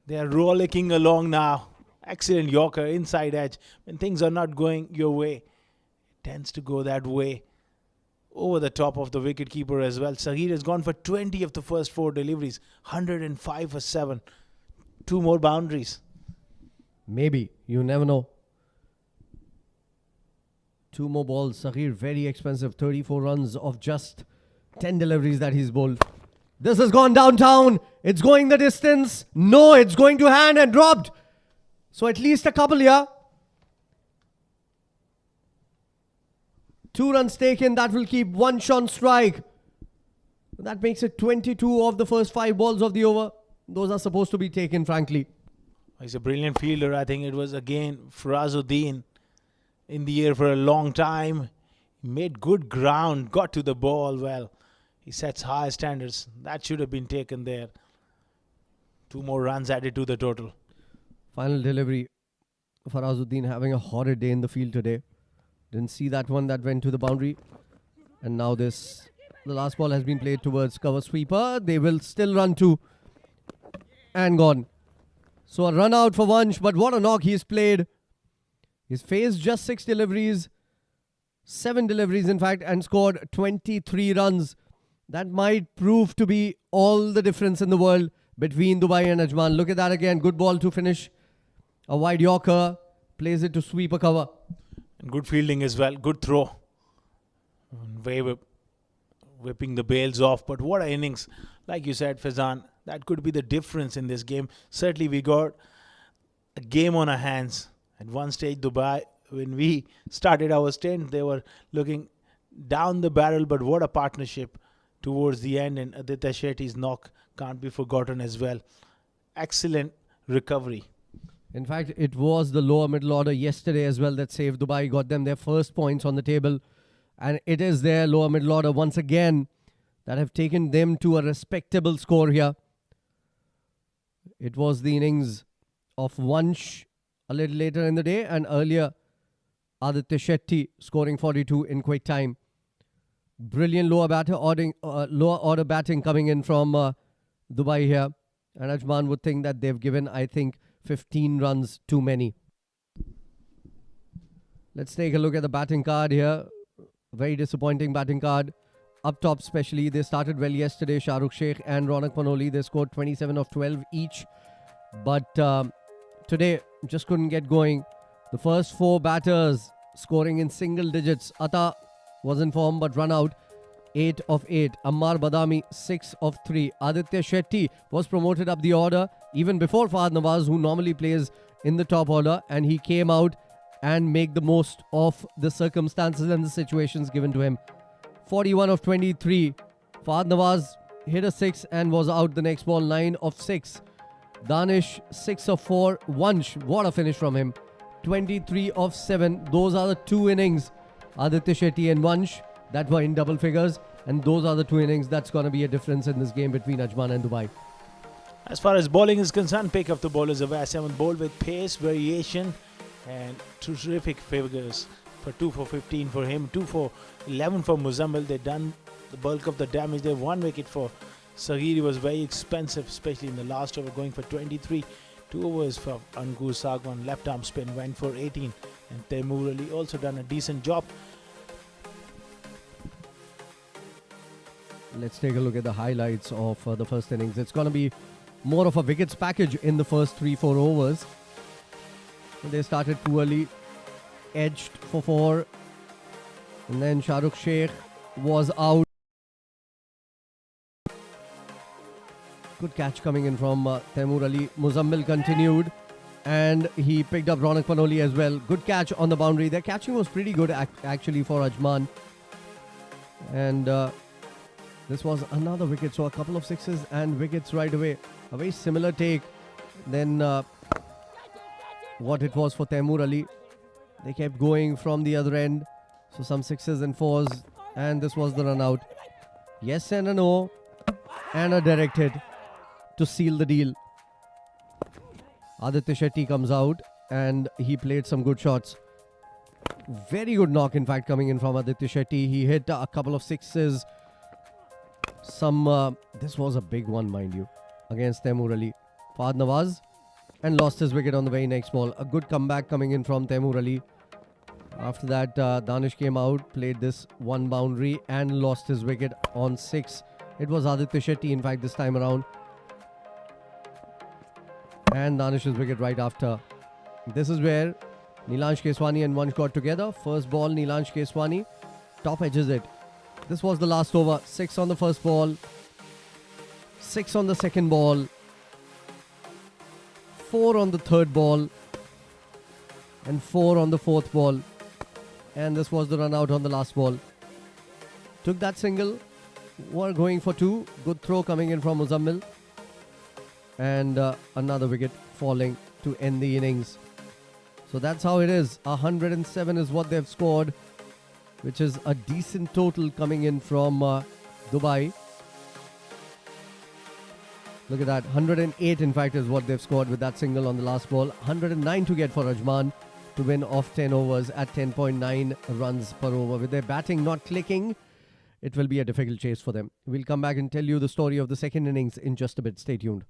they are rollicking along now. Excellent Yorker, inside edge. When things are not going your way, it tends to go that way. Over the top of the wicketkeeper as well. Saghir has gone for 20 of the first 4 deliveries. 105 for 7. 2 more boundaries. Maybe. You never know. 2 more balls. Saghir, very expensive. 34 runs of just 10 deliveries that he's bowled. This has gone downtown. It's going the distance. No, it's going to hand and dropped. So at least a couple here. 2 runs taken. That will keep Vansh on strike. That makes it 22 of the first 5 balls of the over. Those are supposed to be taken, frankly. He's a brilliant fielder. I think it was again Farazuddin in the air for a long time. He made good ground, got to the ball well. He sets high standards. That should have been taken there. 2 more runs added to the total. Final delivery. Farazuddin having a horrid day in the field today. Didn't see that one that went to the boundary. And now this The last ball has been played towards cover sweeper. They will still run two. And gone. So a run out for Vansh, but what a knock he's played. He's faced just 6 deliveries, 7 deliveries in fact, and scored 23 runs. That might prove to be all the difference in the world between Dubai and Ajman. Look at that again. Good ball to finish. A wide Yorker. Plays it to sweep a cover. And good fielding as well. Good throw. Whipping the bails off. But what an innings. Like you said, Faizan, that could be the difference in this game. Certainly we got a game on our hands. At one stage, Dubai, when we started our stint, they were looking down the barrel. But what a partnership towards the end. And Aditya Shetty's knock can't be forgotten as well. Excellent recovery. In fact, it was the lower middle order yesterday as well that saved Dubai, got them their first points on the table. And it is their lower middle order once again that have taken them to a respectable score here. It was the innings of Vansh a little later in the day, and earlier Aditya Shetty scoring 42 in quick time. Brilliant lower order batting coming in from Dubai here. And Ajman would think that they've given, I think, 15 runs too many. Let's take a look at the batting card here. Very disappointing batting card. Up top especially, they started well yesterday. Shahrukh Sheikh and Ronak Panoli, they scored 27 of 12 each. But today, just couldn't get going. The first 4 batters scoring in single digits. Atta was in form but run out. 8 of 8. Ammar Badami, 6 of 3. Aditya Shetty was promoted up the order even before Fahad Nawaz, who normally plays in the top order. And he came out and make the most of the circumstances and the situations given to him. 41 of 23. Fahad Nawaz hit a 6 and was out the next ball. 9 of 6. Danish, 6 of 4. Vansh, what a finish from him. 23 of 7. Those are the 2 innings. Aditya Shetty and Vansh that were in double figures. And those are the 2 innings that's going to be a difference in this game between Ajman and Dubai. As far as bowling is concerned, pick of the bowlers of Awais bowled with pace, variation, and terrific figures. For 2 for 15 for him, 2 for 11 for Muzammil. They've done the bulk of the damage. They have 1 wicket for Saghiri. Was very expensive, especially in the last over, going for 23. 2 overs for Ankur Sagwan. Left arm spin went for 18. And Taimur Ali also done a decent job. Let's take a look at the highlights of the first innings. It's going to be more of a wickets package in the first 3-4 overs. They started poorly, edged for 4, and then Shahrukh Sheikh was out. Good catch coming in from Taimur Ali. Muzammil continued, and he picked up Ronak Panoli as well. Good catch on the boundary. Their catching was pretty good actually for Ajman. And this was another wicket, so a couple of 6s and wickets right away. A very similar take than what it was for Taimur Ali. They kept going from the other end, so some 6s and 4s, and this was the run out. Yes and a no, and a direct hit to seal the deal. Aditya Shetty comes out, and he played some good shots. Very good knock, in fact, coming in from Aditya Shetty. He hit a couple of 6s. This was a big one, mind you, against Taimur Ali. Fahad Nawaz, and lost his wicket on the very next ball. A good comeback coming in from Taimur Ali. After that, Danish came out, played this 1 boundary and lost his wicket on 6. It was Aditya Shetty, in fact, this time around. And Danish's wicket right after. This is where Nilansh Keswani and Vansh got together. First ball, Nilansh Keswani top edges it. This was the last over. 6 on the first ball, 6 on the second ball, 4 on the third ball, and 4 on the fourth ball. And this was the run out on the last ball. Took that single, were going for 2. Good throw coming in from Muzammil. And another wicket falling to end the innings. So that's how it is. 107 is what they've scored, which is a decent total coming in from Dubai. Look at that. 108, in fact, is what they've scored with that single on the last ball. 109 to get for Ajman to win off 10 overs at 10.9 runs per over. With their batting not clicking, it will be a difficult chase for them. We'll come back and tell you the story of the second innings in just a bit. Stay tuned.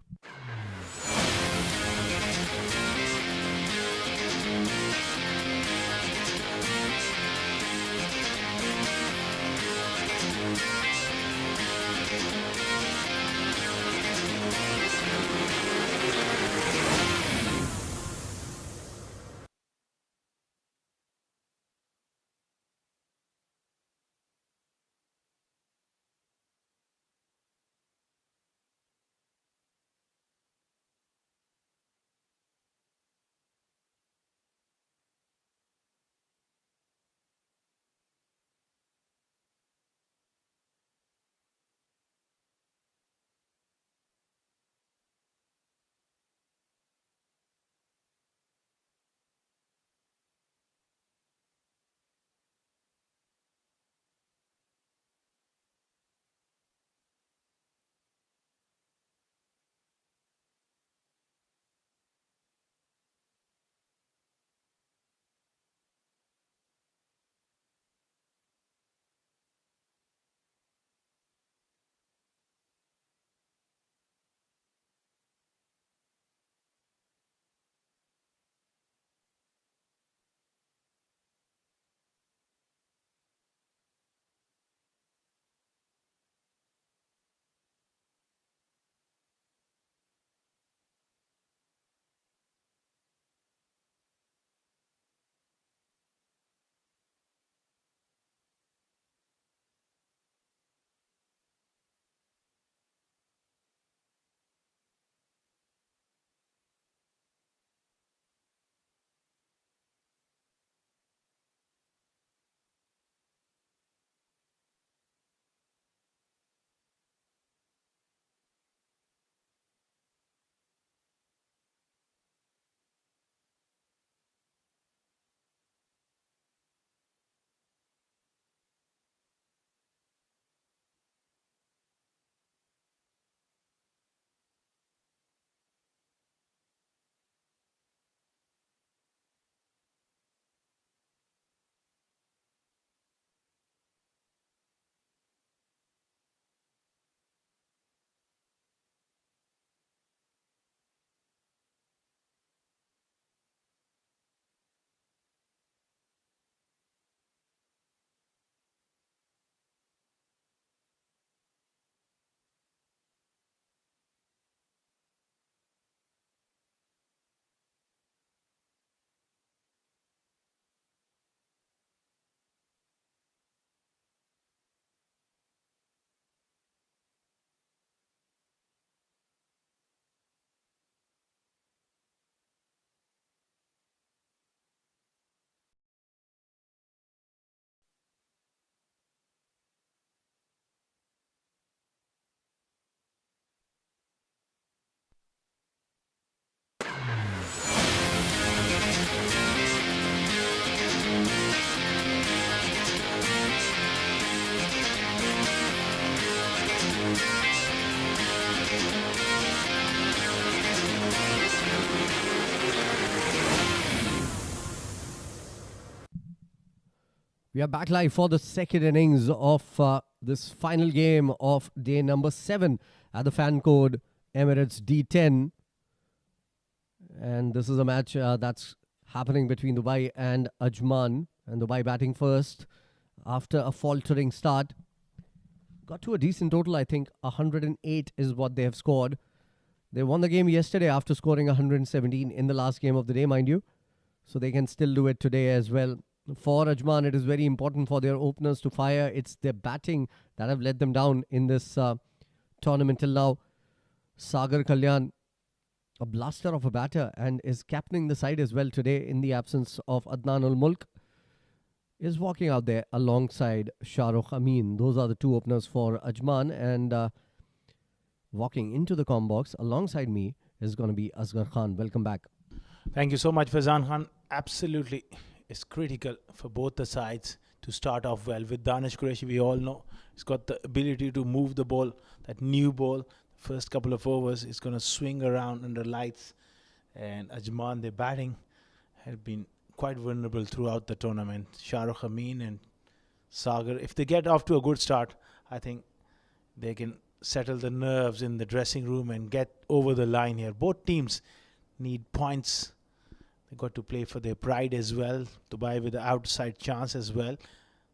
We are back live for the second innings of this final game of day number 7 at the fan code Emirates D10. And this is a match that's happening between Dubai and Ajman. And Dubai batting first after a faltering start. Got to a decent total, I think. 108 is what they have scored. They won the game yesterday after scoring 117 in the last game of the day, mind you. So they can still do it today as well. For Ajman, it is very important for their openers to fire. It's their batting that have let them down in this tournament till now. Sagar Kalyan, a blaster of a batter, and is captaining the side as well today in the absence of Adnan ul Mulk, is walking out there alongside Shahrukh Amin. Those are the two openers for Ajman, and walking into the comm box alongside me is going to be Asghar Khan. Welcome back. Thank you so much, Faizan Khan. Absolutely. It's critical for both the sides to start off well. With Danish Qureshi, we all know he's got the ability to move the ball, that new ball. First couple of overs, he's going to swing around under lights. And Ajman, their batting had been quite vulnerable throughout the tournament. Shahrukh Amin and Sagar, if they get off to a good start, I think they can settle the nerves in the dressing room and get over the line here. Both teams need points. They got to play for their pride as well, Dubai with the outside chance as well.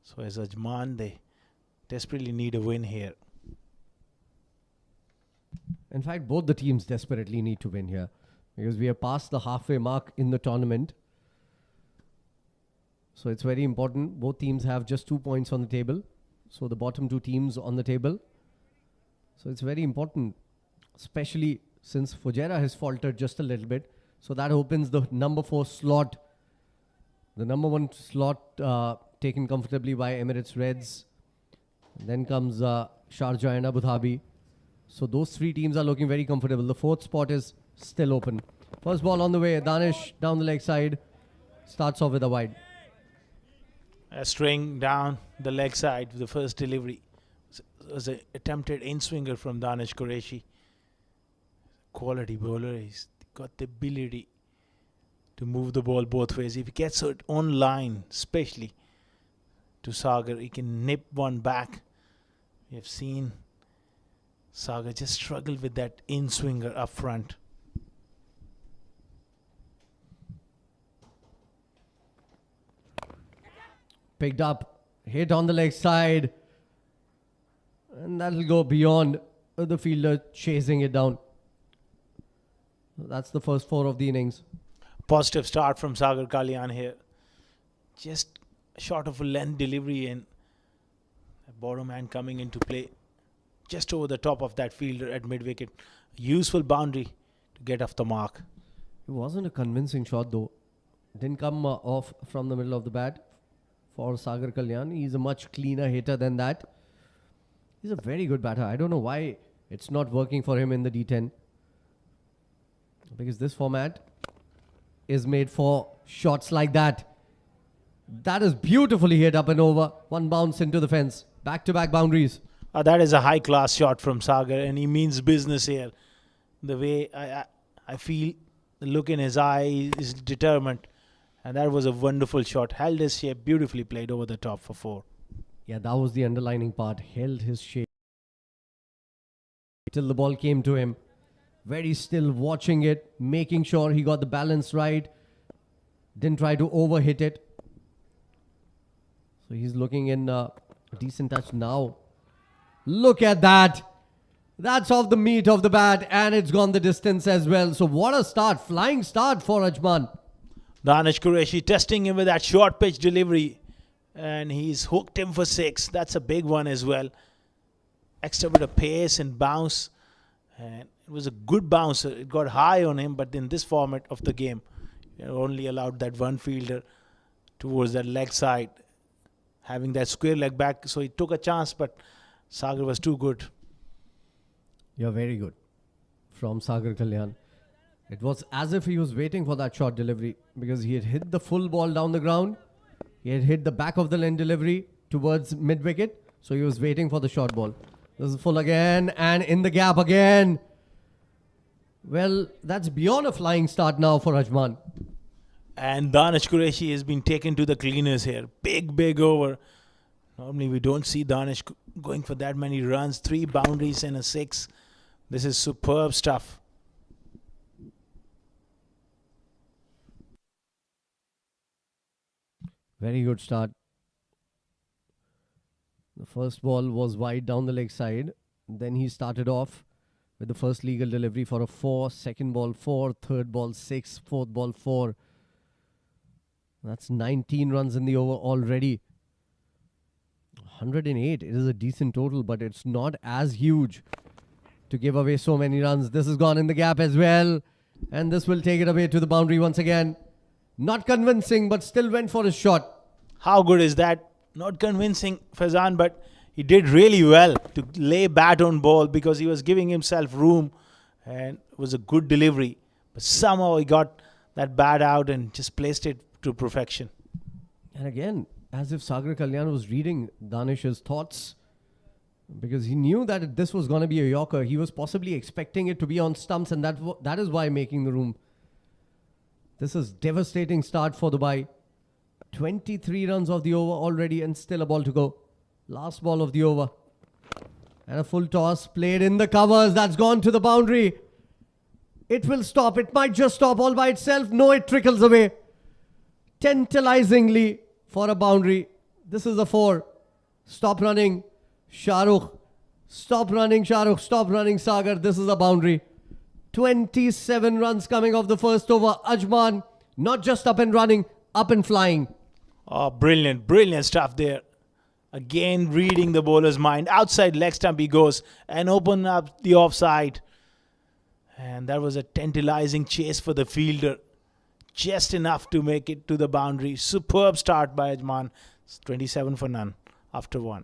So as Ajman, they desperately need a win here. In fact, both the teams desperately need to win here because we are past the halfway mark in the tournament. So it's very important. Both teams have just 2 points on the table. So the bottom two teams on the table. So it's very important, especially since Fujairah has faltered just a little bit. So that opens the number 4 slot. The number 1 slot taken comfortably by Emirates Reds. Then comes Sharjah and Abu Dhabi. So those 3 teams are looking very comfortable. The 4th spot is still open. First ball on the way. Danish down the leg side. Starts off with a wide. A string down the leg side, the first delivery was an attempted in-swinger from Danish Qureshi. Quality bowler. He's got the ability to move the ball both ways. If he gets it on line, especially to Sagar, he can nip one back. We have seen Sagar just struggle with that in-swinger up front. Picked up, hit on the leg side, and that'll go beyond the fielder chasing it down. That's the first 4 of the innings. Positive start from Sagar Kalyan here. Just short of a length delivery and a bottom hand coming into play just over the top of that fielder at mid-wicket. Useful boundary to get off the mark. It wasn't a convincing shot though. Didn't come off from the middle of the bat for Sagar Kalyan. He's a much cleaner hitter than that. He's a very good batter. I don't know why it's not working for him in the D10. Because this format is made for shots like that. That is beautifully hit up and over. One bounce into the fence. Back-to-back boundaries. That is a high-class shot from Sagar, and he means business here. The way I feel, the look in his eye is determined. And that was a wonderful shot. Held his shape, beautifully played over the top for 4. Yeah, that was the underlining part. Held his shape till the ball came to him. Very still, watching it, making sure he got the balance right. Didn't try to overhit it. So he's looking in a decent touch now. Look at that. That's off the meat of the bat, and it's gone the distance as well. So what a start. Flying start for Ajman. Danish Qureshi testing him with that short pitch delivery, and he's hooked him for 6. That's a big one as well. Extra bit of pace and bounce, and it was a good bounce. It got high on him, but in this format of the game, you only allowed that one fielder towards that leg side, having that square leg back. So he took a chance, but Sagar was too good. You're very good from Sagar Kalyan. It was as if he was waiting for that short delivery because he had hit the full ball down the ground. He had hit the back of the lane delivery towards mid-wicket. So he was waiting for the short ball. This is full again and in the gap again. Well, that's beyond a flying start now for Ajman. And Danish Qureshi has been taken to the cleaners here. Big over. Normally we don't see Danish going for that many runs. 3 boundaries and a 6. This is superb stuff. Very good start. The first ball was wide down the leg side. Then he started off with the first legal delivery for a 4. Second ball 4. Third ball 6. Fourth ball 4. That's 19 runs in the over already. 108. It is a decent total, but it's not as huge to give away so many runs. This has gone in the gap as well. And this will take it away to the boundary once again. Not convincing, but still went for his shot. How good is that? Not convincing, Faizan, but he did really well to lay bat on ball because he was giving himself room, and it was a good delivery. But somehow he got that bat out and just placed it to perfection. And again, as if Sagar Kalyan was reading Danish's thoughts because he knew that this was going to be a Yorker. He was possibly expecting it to be on stumps, and that is why making the room. This is devastating start for Dubai. 23 runs of the over already and still a ball to go. Last ball of the over. And a full toss played in the covers. That's gone to the boundary. It will stop. It might just stop all by itself. No, it trickles away. Tantalizingly for a boundary. This is a 4. Stop running, Shahrukh. Stop running, Shahrukh. Stop running, Sagar. This is a boundary. 27 runs coming off the first over. Ajman not just up and running, up and flying. Oh, brilliant, brilliant stuff there. Again, reading the bowler's mind. Outside leg stump he goes and open up the offside. And that was a tantalizing chase for the fielder. Just enough to make it to the boundary. Superb start by Ajman. It's 27 for none after 1.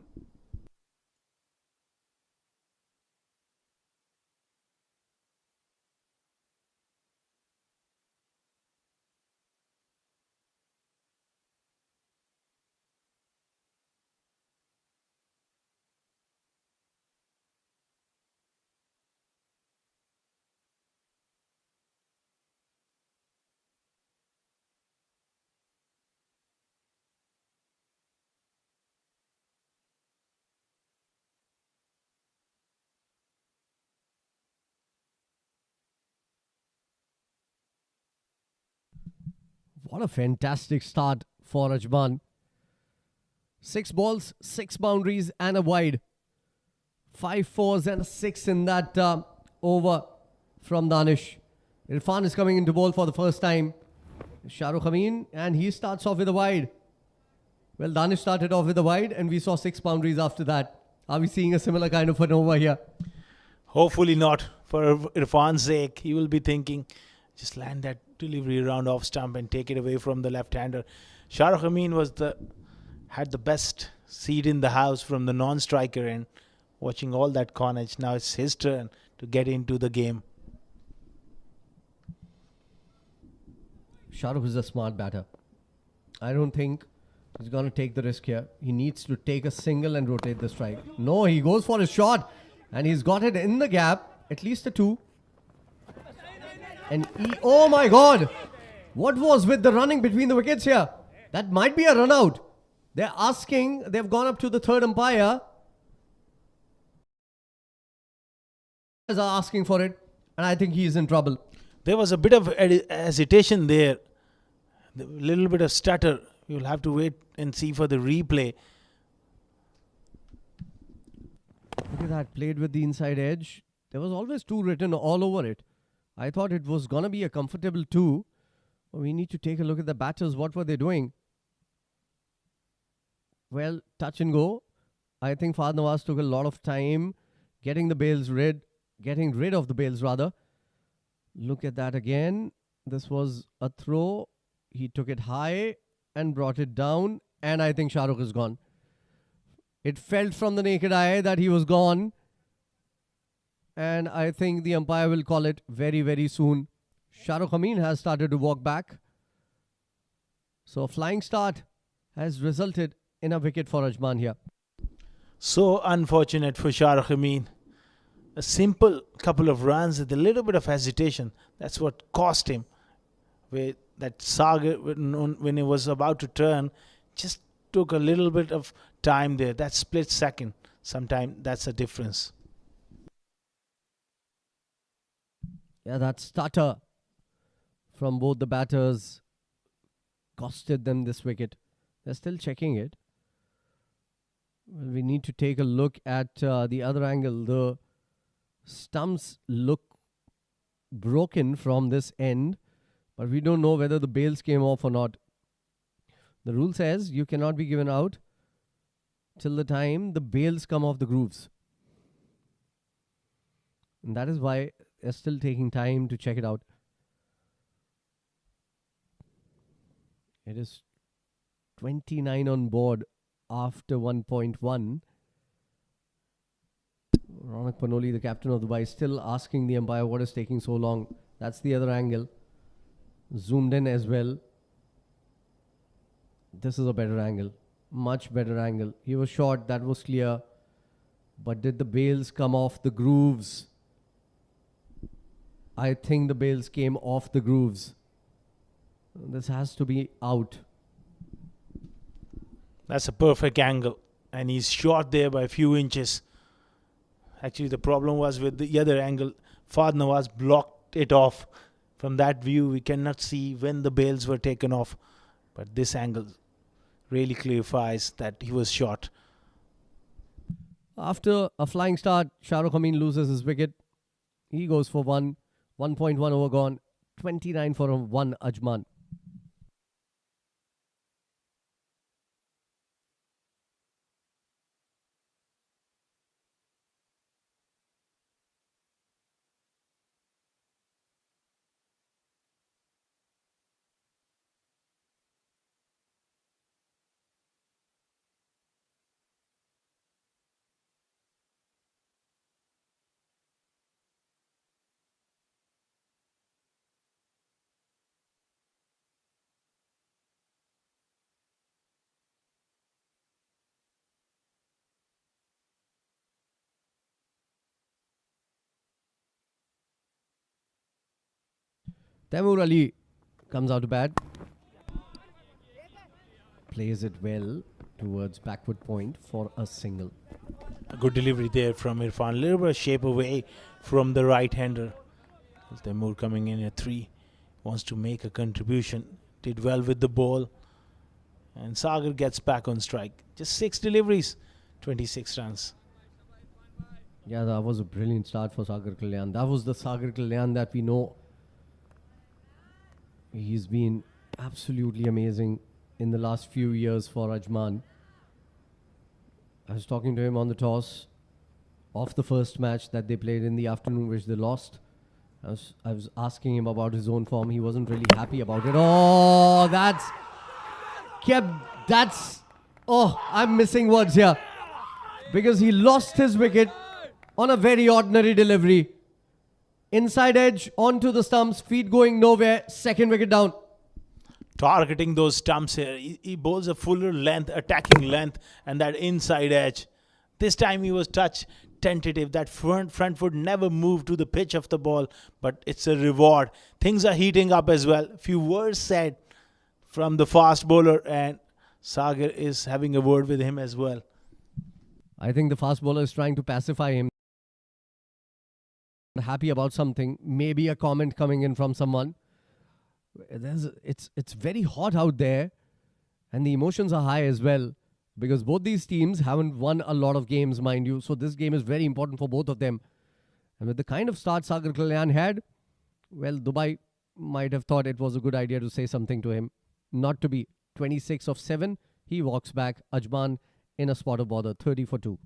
What a fantastic start for Ajman. 6 balls, 6 boundaries and a wide. 5 fours and a 6 in that over from Danish. Irfan is coming into ball for the first time. Shahrukh Amin, and he starts off with a wide. Well, Danish started off with a wide and we saw 6 boundaries after that. Are we seeing a similar kind of an over here? Hopefully not. For Irfan's sake, he will be thinking, just land that delivery around off stump and take it away from the left-hander. Shahrukh Amin had the best seat in the house from the non-striker and watching all that carnage. Now it's his turn to get into the game. Shahrukh is a smart batter. I don't think he's going to take the risk here. He needs to take a single and rotate the strike. No, he goes for his shot and he's got it in the gap, at least a 2. And oh my God, what was with the running between the wickets here? That might be a run out. They're asking, they've gone up to the third umpire. Are asking for it, and I think he's in trouble. There was a bit of hesitation there. A little bit of stutter. You'll have to wait and see for the replay. Look at that, played with the inside edge. There was always 2 written all over it. I thought it was going to be a comfortable 2. We need to take a look at the batters. What were they doing? Well, touch and go. I think Fahad Nawaz took a lot of time getting rid of the bails rather. Look at that again. This was a throw. He took it high and brought it down. And I think Shahrukh is gone. It felt from the naked eye that he was gone. And I think the umpire will call it very, very soon. Shahrukh Amin has started to walk back. So a flying start has resulted in a wicket for Ajman here. So unfortunate for Shahrukh Amin. A simple couple of runs with a little bit of hesitation. That's what cost him. With that Sagar, when he was about to turn, just took a little bit of time there. That split second. Sometimes that's a difference. Yeah, that stutter from both the batters costed them this wicket. They're still checking it. Well, we need to take a look at the other angle. The stumps look broken from this end, but we don't know whether the bails came off or not. The rule says you cannot be given out till the time the bails come off the grooves. And that is why they're still taking time to check it out. It is 29 on board after 1.1. Ronak Panoli, the captain of Dubai, still asking the umpire what is taking so long. That's the other angle. Zoomed in as well. This is a better angle. Much better angle. He was short, that was clear. But did the bails come off the grooves? I think the bails came off the grooves. This has to be out. That's a perfect angle. And he's short there by a few inches. Actually, the problem was with the other angle. Fahd Nawaz blocked it off. From that view, we cannot see when the bails were taken off. But this angle really clarifies that he was short. After a flying start, Shahrukh Amin loses his wicket. He goes for 1.1 over gone, 29 for 1 Ajman. Taimur Ali comes out to bat. Plays it well towards backward point for a single. A good delivery there from Irfan. A little bit of shape away from the right-hander. Taimur coming in at 3. Wants to make a contribution. Did well with the ball. And Sagar gets back on strike. Just 6 deliveries. 26 runs. Yeah, that was a brilliant start for Sagar Kalyan. That was the Sagar Kalyan that we know. He's been absolutely amazing in the last few years for Ajman. I was talking to him on the toss of the first match that they played in the afternoon, which they lost. I was asking him about his own form. He wasn't really happy about it. Oh, I'm missing words here. Because he lost his wicket on a very ordinary delivery. Inside edge, onto the stumps, feet going nowhere, second wicket down. Targeting those stumps here. He bowls a fuller length, attacking length, and that inside edge. This time he was tentative. That front foot never moved to the pitch of the ball, but it's a reward. Things are heating up as well. Few words said from the fast bowler, and Sagar is having a word with him as well. I think the fast bowler is trying to pacify him. Happy about something, maybe a comment coming in from someone. It's very hot out there, and the emotions are high as well, because both these teams haven't won a lot of games, mind you. So this game is very important for both of them. And with the kind of start Sagar Kalyan had, well, Dubai might have thought it was a good idea to say something to him. Not to be. 26 of 7. He walks back. Ajman in a spot of bother. 30 for 2.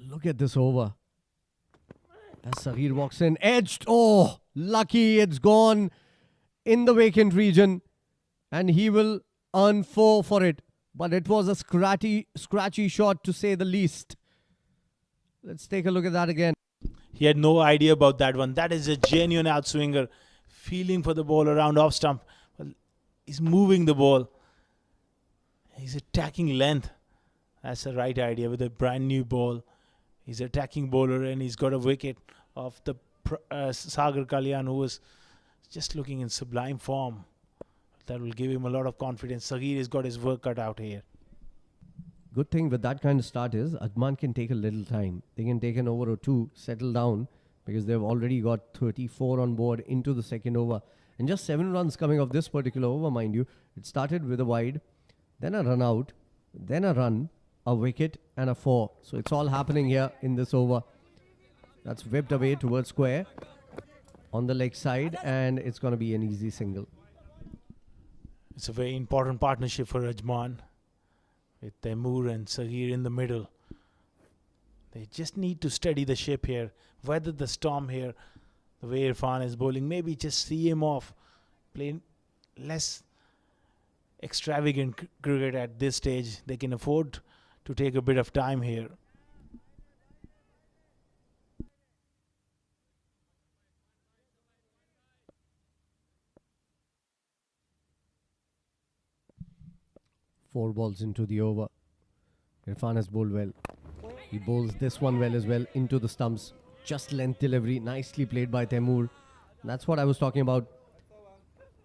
Look at this over. As Saghir walks in, edged. Oh, lucky it's gone in the vacant region. And he will earn 4 for it. But it was a scratchy shot to say the least. Let's take a look at that again. He had no idea about that one. That is a genuine outswinger. Feeling for the ball around off stump. Well, he's moving the ball. He's attacking length. That's the right idea with a brand new ball. He's attacking bowler and he's got a wicket of the Sagar Kalyan, who was just looking in sublime form. That will give him a lot of confidence. Saghir has got his work cut out here. Good thing with that kind of start is Ajman can take a little time. They can take an over or two, settle down, because they've already got 34 on board into the second over. And just 7 runs coming off this particular over, mind you. It started with a wide, then a run out, then a run, a wicket and a 4. So it's all happening here in this over. That's whipped away towards square on the leg side, and it's going to be an easy single. It's a very important partnership for Ajman. with Taimur and Sagir in the middle. They just need to steady the ship here, weather the storm here. The way Irfan is bowling, maybe just see him off, play less extravagant cricket at this stage. They can afford to take a bit of time here. Four balls into the over. Irfan has bowled well. He bowls this one well as well into the stumps. Just length delivery. Nicely played by Taimur. That's what I was talking about.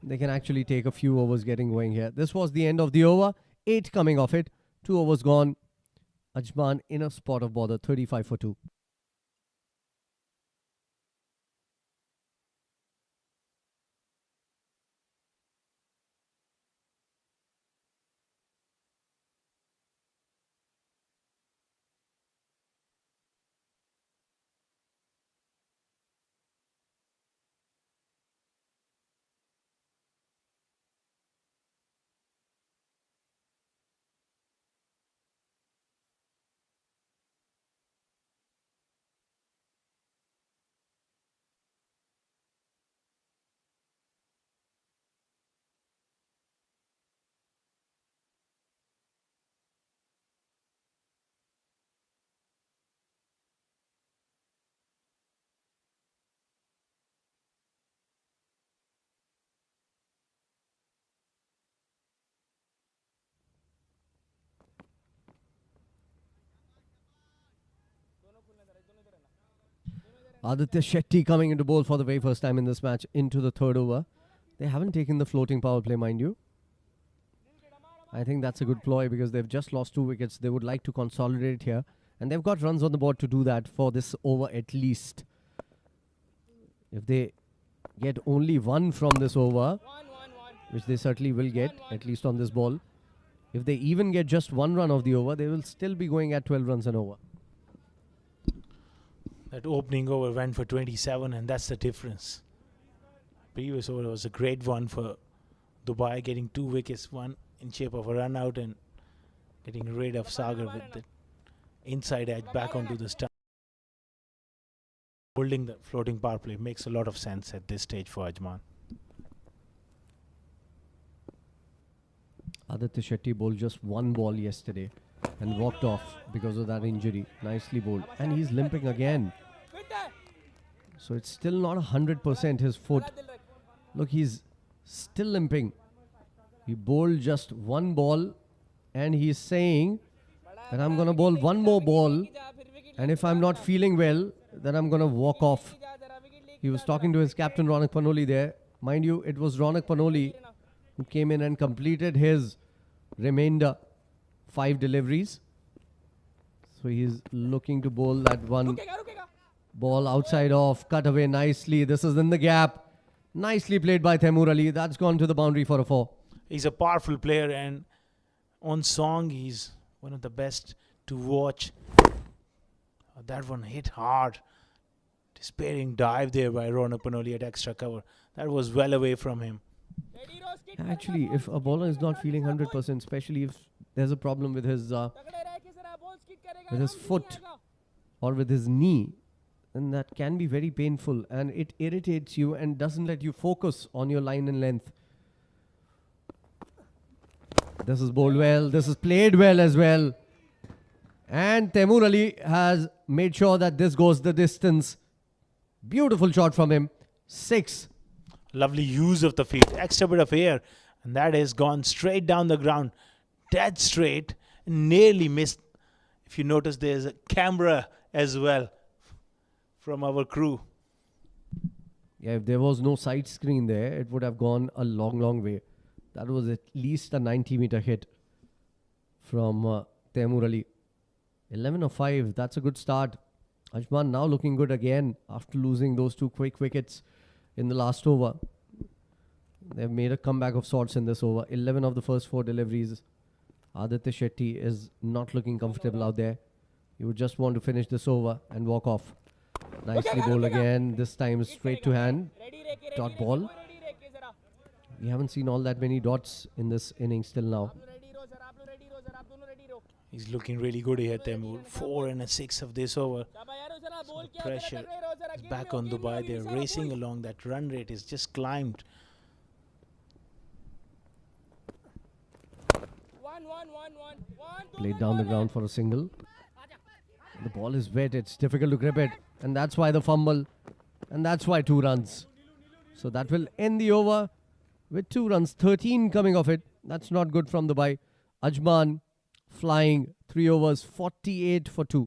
They can actually take a few overs getting going here. This was the end of the over. 8 coming off it. 2 overs gone. Ajman in a spot of bother. 35 for 2. Aditya Shetty coming into bowl for the very first time in this match into the third over. They haven't taken the floating power play, mind you. I think that's a good ploy because they've just lost 2 wickets. They would like to consolidate here. And they've got runs on the board to do that for this over at least. If they get only 1 from this over, which they certainly will get, at least on this ball. If they even get just 1 run of the over, they will still be going at 12 runs an over. That opening over went for 27, and that's the difference. Previous over was a great one for Dubai, getting 2 wickets, one in shape of a run out and getting rid of Sagar with the inside edge back onto the stump. Holding the floating power play makes a lot of sense at this stage for Ajman. Aditya Shetty bowled just 1 ball yesterday and walked off because of that injury. Nicely bowled. And he's limping again. So it's still not 100% his foot. Look, he's still limping. He bowled just 1 ball and he's saying that I'm going to bowl 1 more ball, and if I'm not feeling well, then I'm going to walk off. He was talking to his captain Ronak Panoli there. Mind you, it was Ronak Panoli who came in and completed his remainder 5 deliveries. So he's looking to bowl that 1 ball outside off, cut away nicely. This is in the gap. Nicely played by Taimur Ali. That's gone to the boundary for a 4. He's a powerful player, and on song he's one of the best to watch. That one hit hard. Despairing dive there by Ronak Panoli at extra cover. That was well away from him. Actually, if a bowler is not feeling 100%, especially if there's a problem with his foot or with his knee, then that can be very painful and it irritates you and doesn't let you focus on your line and length. This is bowled well. This is played well as well. And Taimur Ali has made sure that this goes the distance. Beautiful shot from him. 6. Lovely use of the feet. Extra bit of air. And that has gone straight down the ground. Dead straight. Nearly missed. If you notice, there's a camera as well from our crew. Yeah, if there was no side screen there, it would have gone a long, long way. That was at least a 90-meter hit from Taimur Ali. 11 of 5. That's a good start. Ajman now looking good again after losing those 2 quick wickets in the last over. They've made a comeback of sorts in this over. 11 of the first 4 deliveries. Aditya Shetty is not looking comfortable out there. He would just want to finish this over and walk off. Nicely bowled again. This time straight to hand. Dot ball. We haven't seen all that many dots in this innings till now. Sir आप दोनों ready रहो He's looking really good here, Temur. 4 and a 6 of this over. शाबाश यार sir आप बोल The क्या pressure टकराए रहो सर is अकेले back में on हो, गेम में Dubai. अभी They're भी सारा racing push. along. That run rate is just climbed. 1 Played down the ground for a single. The ball is wet. It's difficult to grip it. And that's why the fumble. And that's why 2 runs. So that will end the over with 2 runs. 13 coming off it. That's not good from Dubai. Ajman flying 3 overs. 48 for 2.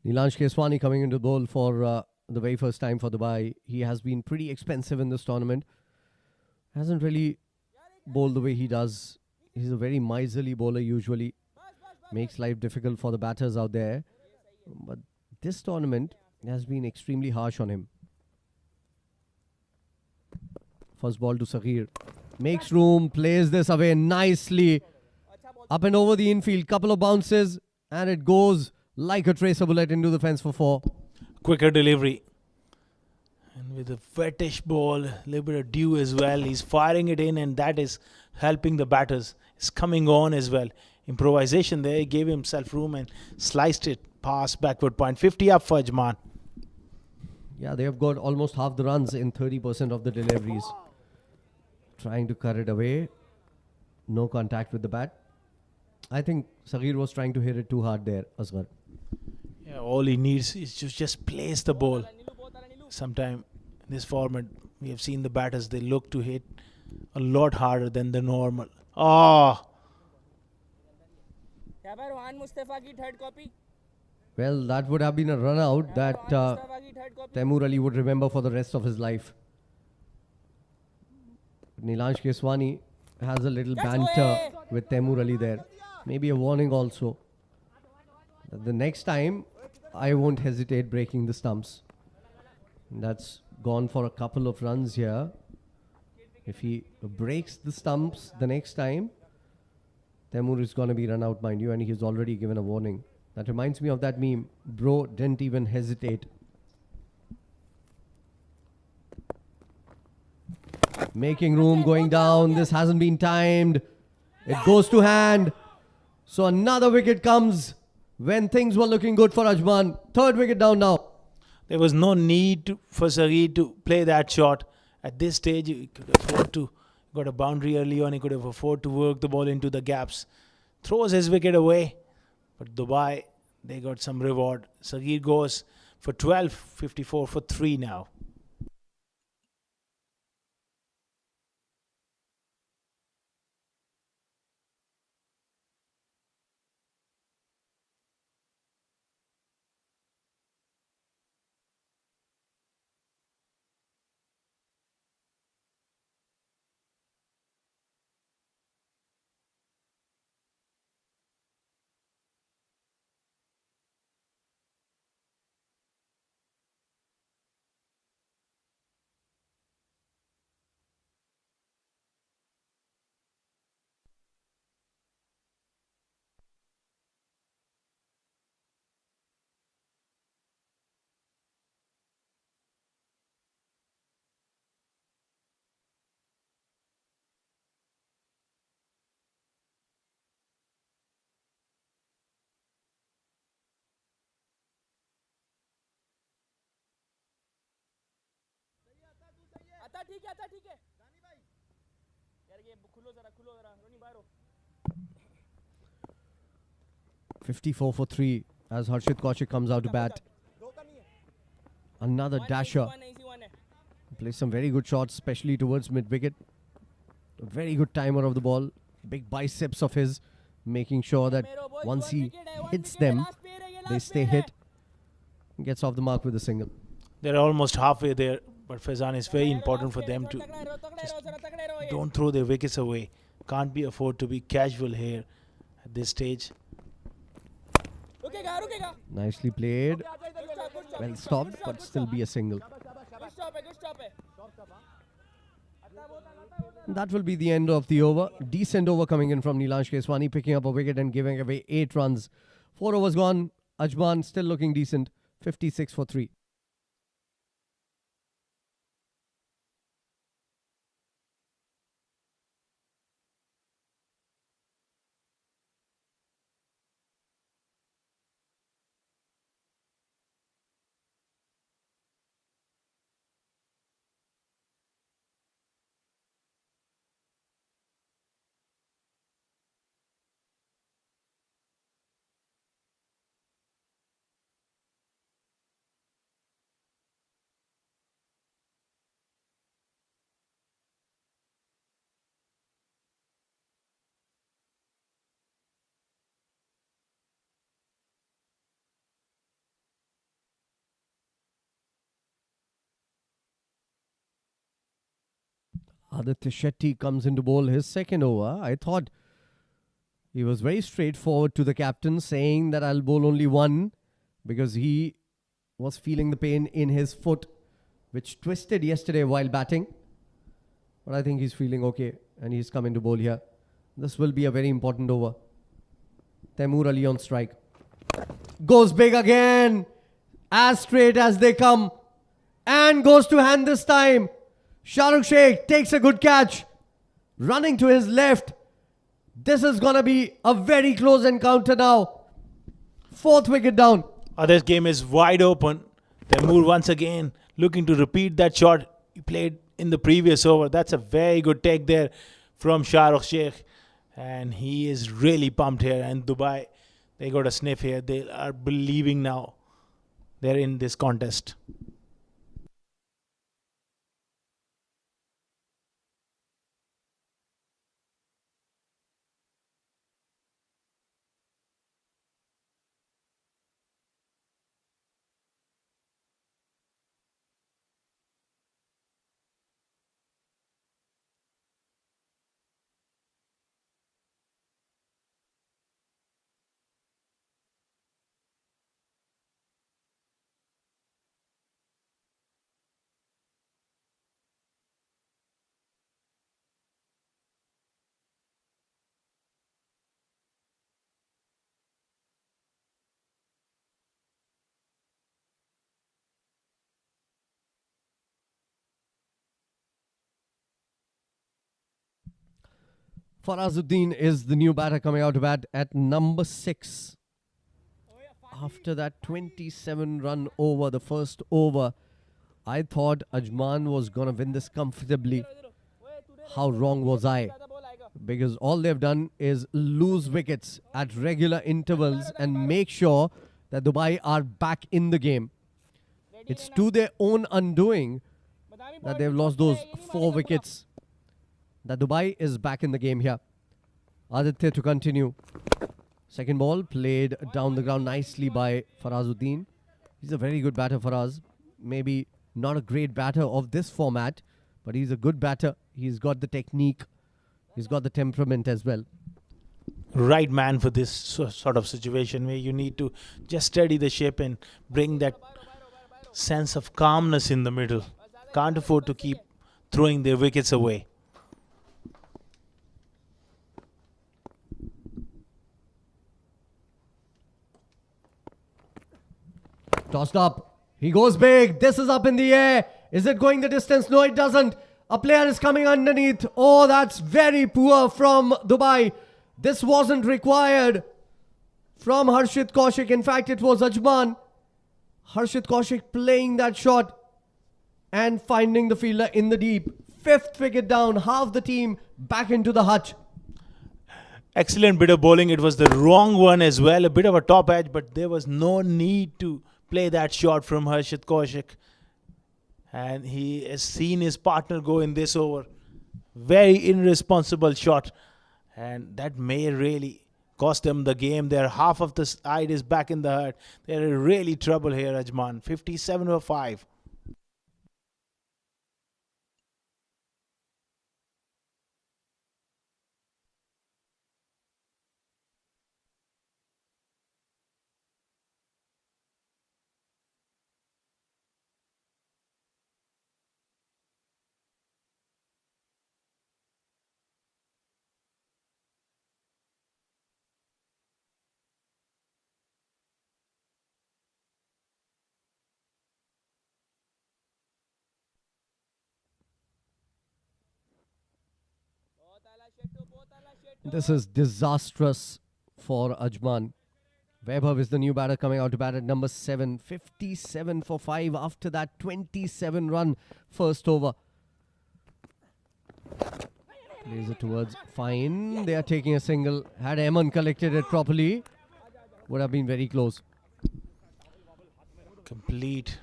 Nilansh Keswani coming into the bowl for the very first time for Dubai. He has been pretty expensive in this tournament. Hasn't really bowled the way he does. He's a very miserly bowler usually. Makes life difficult for the batters out there. But this tournament has been extremely harsh on him. First ball to Saghir. Makes room, plays this away nicely. Up and over the infield, couple of bounces, and it goes like a tracer bullet into the fence for 4. Quicker delivery. And with a wettish ball, a little bit of dew as well. He's firing it in, and that is helping the batters. It's coming on as well. Improvisation there. He gave himself room and sliced it past backward point. 50 up for Ajman. Yeah, they have got almost half the runs in 30% of the deliveries. Trying to cut it away. No contact with the bat. I think Saghir was trying to hit it too hard there, Asghar. Yeah, all he needs is to just place the ball. Sometime in this format, we have seen the batters, they look to hit a lot harder than the normal. Oh, यहाँ पर रोहान मुस्तफा की third copy Well, that would have been a run out that Mustafa की third copy Taimur Ali would remember for the rest of his life. Nilansh Keswani has a little banter with Taimur Ali there. Maybe a warning also. That the next time, I won't hesitate breaking the stumps. That's gone for a couple of runs here. If he breaks the stumps the next time, Taimur is going to be run out, mind you, and he's already given a warning. That reminds me of that meme. Bro didn't even hesitate. Making room, going down. This hasn't been timed. It goes to hand. So another wicket comes when things were looking good for Ajman. Third wicket down now. there was no need for Saghir to play that shot. At this stage, he could afford to, got a boundary early on, he could have afforded to work the ball into the gaps. Throws his wicket away. But Dubai, they got some reward. Saghir goes for 12, 54 for 3 now. आता ठीक है यार ये खुलो जरा रोनी बाहर हो 54 for 3 as Harshit Kaushik comes out to bat. Another dasher. Plays some very good shots, especially towards mid-wicket. A very good timer of the ball. Big biceps of his, making sure that once he hits them, they stay hit. Gets off the mark with a single. They're almost halfway there. But Faizan is very important for them to just don't throw their wickets away. Can't be afford to be casual here at this stage. रुकेगा रुकेगा Nicely played. good stop Well stopped, but still be a single. good stop है That will be the end of the over. Decent over coming in from Nilansh Keswani, picking up a wicket and giving away 8 runs. 4 overs gone. Ajman still looking decent. 56 for 3. Aditya Shetty comes into bowl his second over. I thought he was very straightforward to the captain, saying that I'll bowl only one because he was feeling the pain in his foot, which twisted yesterday while batting. But I think he's feeling okay and he's coming to bowl here. This will be a very important over. Taimur Ali on strike. Goes big again. As straight as they come. And goes to hand this time. Shahrukh Sheikh takes a good catch. Running to his left. This is going to be a very close encounter now. 4th wicket down. This game is wide open. Taimur once again looking to repeat that shot he played in the previous over. That's a very good take there from Shahrukh Sheikh. And he is really pumped here. And Dubai, they got a sniff here. They are believing now they're in this contest. Farazuddin is the new batter coming out to bat at number 6. After that 27-run over, the first over, I thought Ajman was going to win this comfortably. How wrong was I? Because all they've done is lose wickets at regular intervals and make sure that Dubai are back in the game. It's to their own undoing that they've lost those 4 wickets. That Dubai is back in the game here. Aditya to continue. Second ball played down the ground nicely by Farazuddin. He's a very good batter for us. Maybe not a great batter of this format, but he's a good batter. He's got the technique. He's got the temperament as well. Right man for this sort of situation where you need to just steady the ship and bring that sense of calmness in the middle. Can't afford to keep throwing their wickets away. Tossed up. He goes big. This is up in the air. Is it going the distance? No, it doesn't. A player is coming underneath. Oh, that's very poor from Dubai. This wasn't required from Harshit Kaushik. In fact, it was Ajman. Harshit Kaushik playing that shot and finding the fielder in the deep. 5th wicket down. Half the team back into the hutch. Excellent bit of bowling. It was the wrong one as well. A bit of a top edge, but there was no need to play that shot from Harshit Kaushik. And he has seen his partner go in this over. Very irresponsible shot. And that may really cost them the game. Their half of the side is back in the hut. They're in really trouble here, Ajman. 57 for 5. This is disastrous for Ajman. Vaibhav is the new batter coming out to bat at number 7. 57 for 5 after that 27 run first over. Plays it towards fine. They are taking a single. Had Emman collected it properly, would have been very close. Complete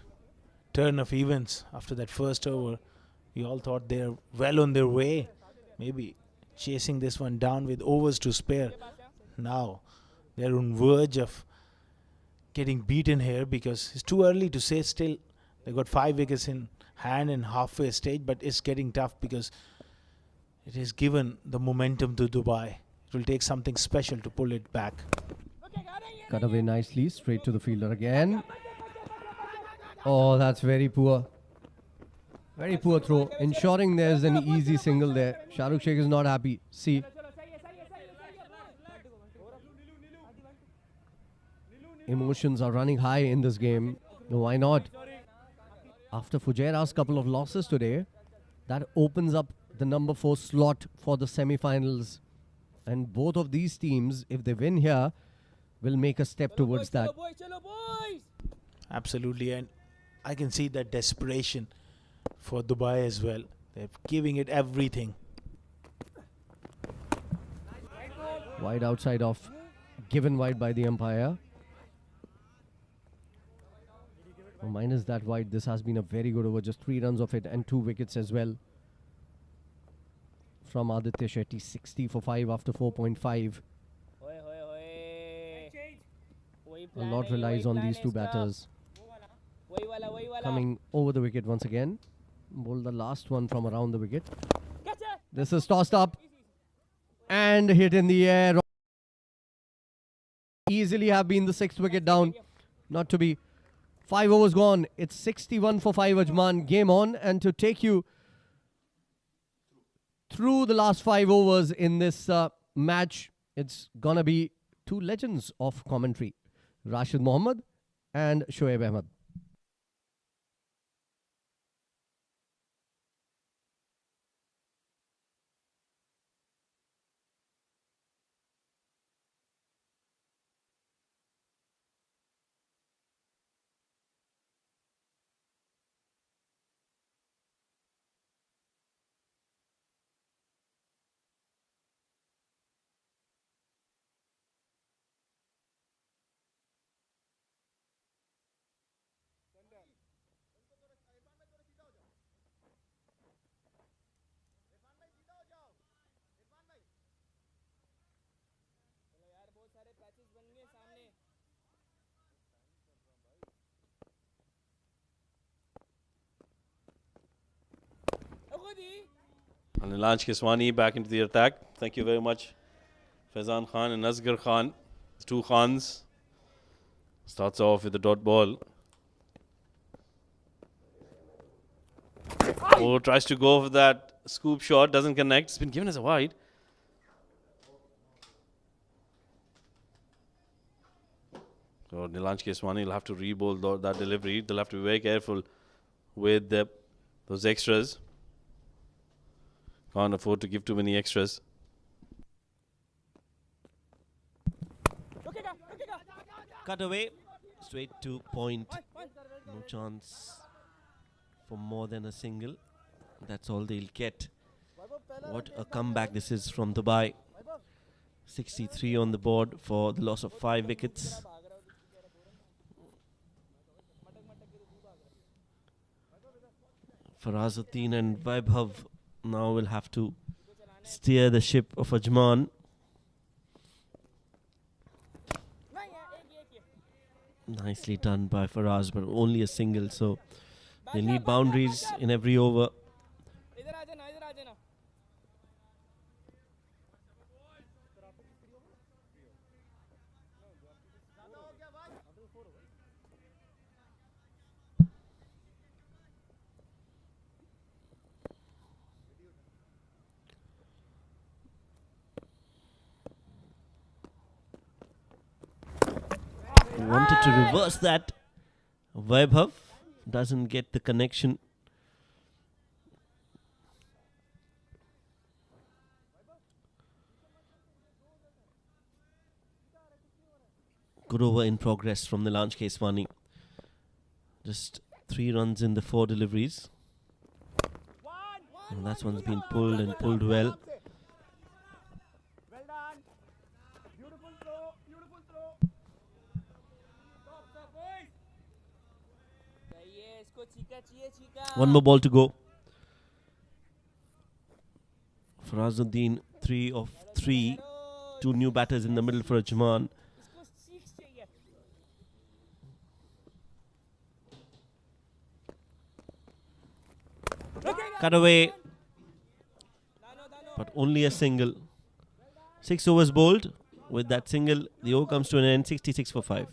turn of events after that first over. We all thought they're well on their way. Maybe chasing this one down with overs to spare. Now they're on verge of getting beaten here because it's too early to say still. They got 5 wickets in hand in halfway stage, but it's getting tough because it has given the momentum to Dubai. It will take something special to pull it back. Cut away nicely, straight to the fielder again. Oh, that's very poor. Very poor throw. Ensuring there's an easy single there. Shahrukh Sheikh is not happy. See. Emotions are running high in this game. Why not? After Fujairah's couple of losses today, that opens up the number 4 slot for the semi-finals. And both of these teams, if they win here, will make a step towards that. Absolutely, and I can see that desperation for Dubai as well. They're giving it everything. Wide outside off, given wide by the umpire. Oh, minus that wide, this has been a very good over. Just 3 runs of it and 2 wickets as well. From Aditya Shetty, 60 for 5 after 4.5. A lot relies on these two batters. Coming over the wicket once again. Bowl the last one from around the wicket. This is tossed up and hit in the air. Easily have been the 6th wicket down. Not to be. 5 overs gone. It's 61 for 5 Ajman. Game on. And to take you through the last 5 overs in this match, it's gonna be 2 legends of commentary. Rashid Mohammed and Shoaib Ahmed. And Nilanj Kiswani back into the attack. Thank you very much, Faizan Khan and Asghar Khan. 2 Khans. Starts off with the dot ball. Oh, tries to go for that scoop shot. Doesn't connect. It's been given as a wide. So Nilanj Kiswani will have to re-bowl that delivery. They'll have to be very careful with those extras. Can't afford to give too many extras. Cut away, straight to point. No chance for more than a single. That's all they'll get. What a comeback this is from Dubai. 63 on the board for the loss of 5 wickets. Farazuddin and Vaibhav now will have to steer the ship of Ajman. Nicely done by Faraz, but only a single, so they need boundaries in every over. Wanted to reverse that. Vaibhav doesn't get the connection. Good over in progress from the Nilanj Keswani. Just 3 runs in the 4 deliveries. And that one's been pulled and pulled well. Well done. Beautiful throw. Beautiful throw. Stop, boys. चाहिए इसको Chica. One more ball to go. Farazuddin, 3 of 3. 2 new batters in the middle for Ajman. इसको सीख चाहिए. Cut away. But only a single. 6 overs bowled. With that single, the over comes to an end, 66 for 5.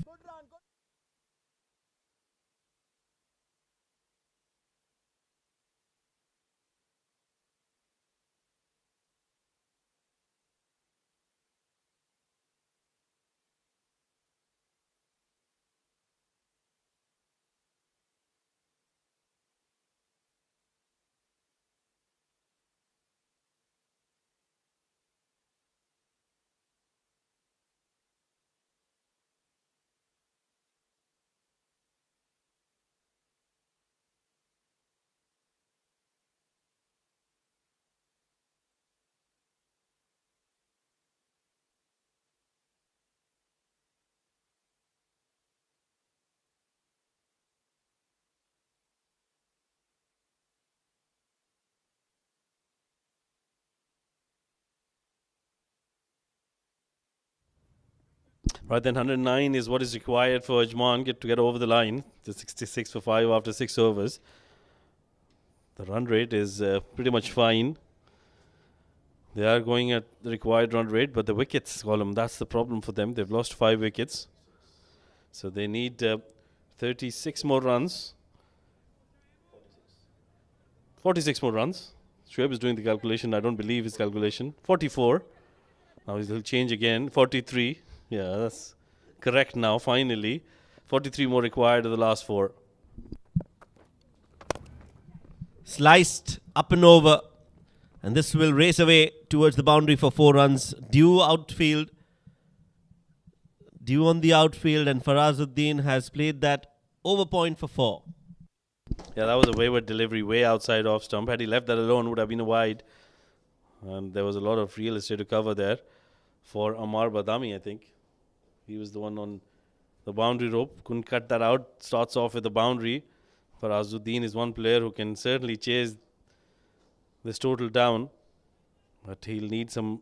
Right then, 109 is what is required for Ajman to get over the line. The 66 for 5 after 6 overs. The run rate is pretty much fine. They are going at the required run rate, but the wickets column, that's the problem for them. They've lost 5 wickets. So they need 36 more runs. 46 more runs. Shoaib is doing the calculation. I don't believe his calculation. 44. Now he'll change again. 43. Yeah, that's correct now, finally. 43 more required of the last 4. Sliced up and over. And this will race away towards the boundary for 4 runs. Due outfield. Due on the outfield, and Farazuddin has played that over point for 4. Yeah, that was a wayward delivery way outside off stump. Had he left that alone, would have been a wide. And there was a lot of real estate to cover there for Amar Badami, I think. He was the one on the boundary rope. Couldn't cut that out. Starts off with the boundary. Farazuddin is one player who can certainly chase this total down. But he'll need some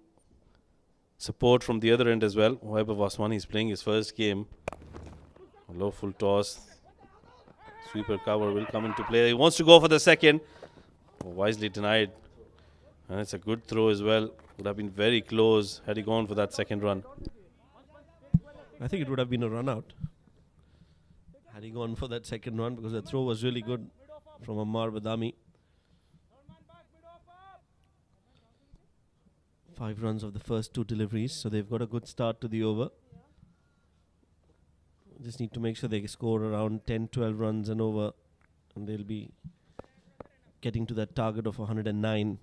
support from the other end as well. Wahib Wasmani is playing his first game. A low full toss. Sweeper cover will come into play. He wants to go for the second. Wisely denied. And it's a good throw as well. Would have been very close had he gone for that second run. I think it would have been a run out had he gone for that second run, because the throw was really good from Amar Badami. 5 runs of the first 2 deliveries, so they've got a good start to the over. Just need to make sure they score around 10-12 runs and over, and they'll be getting to that target of 109.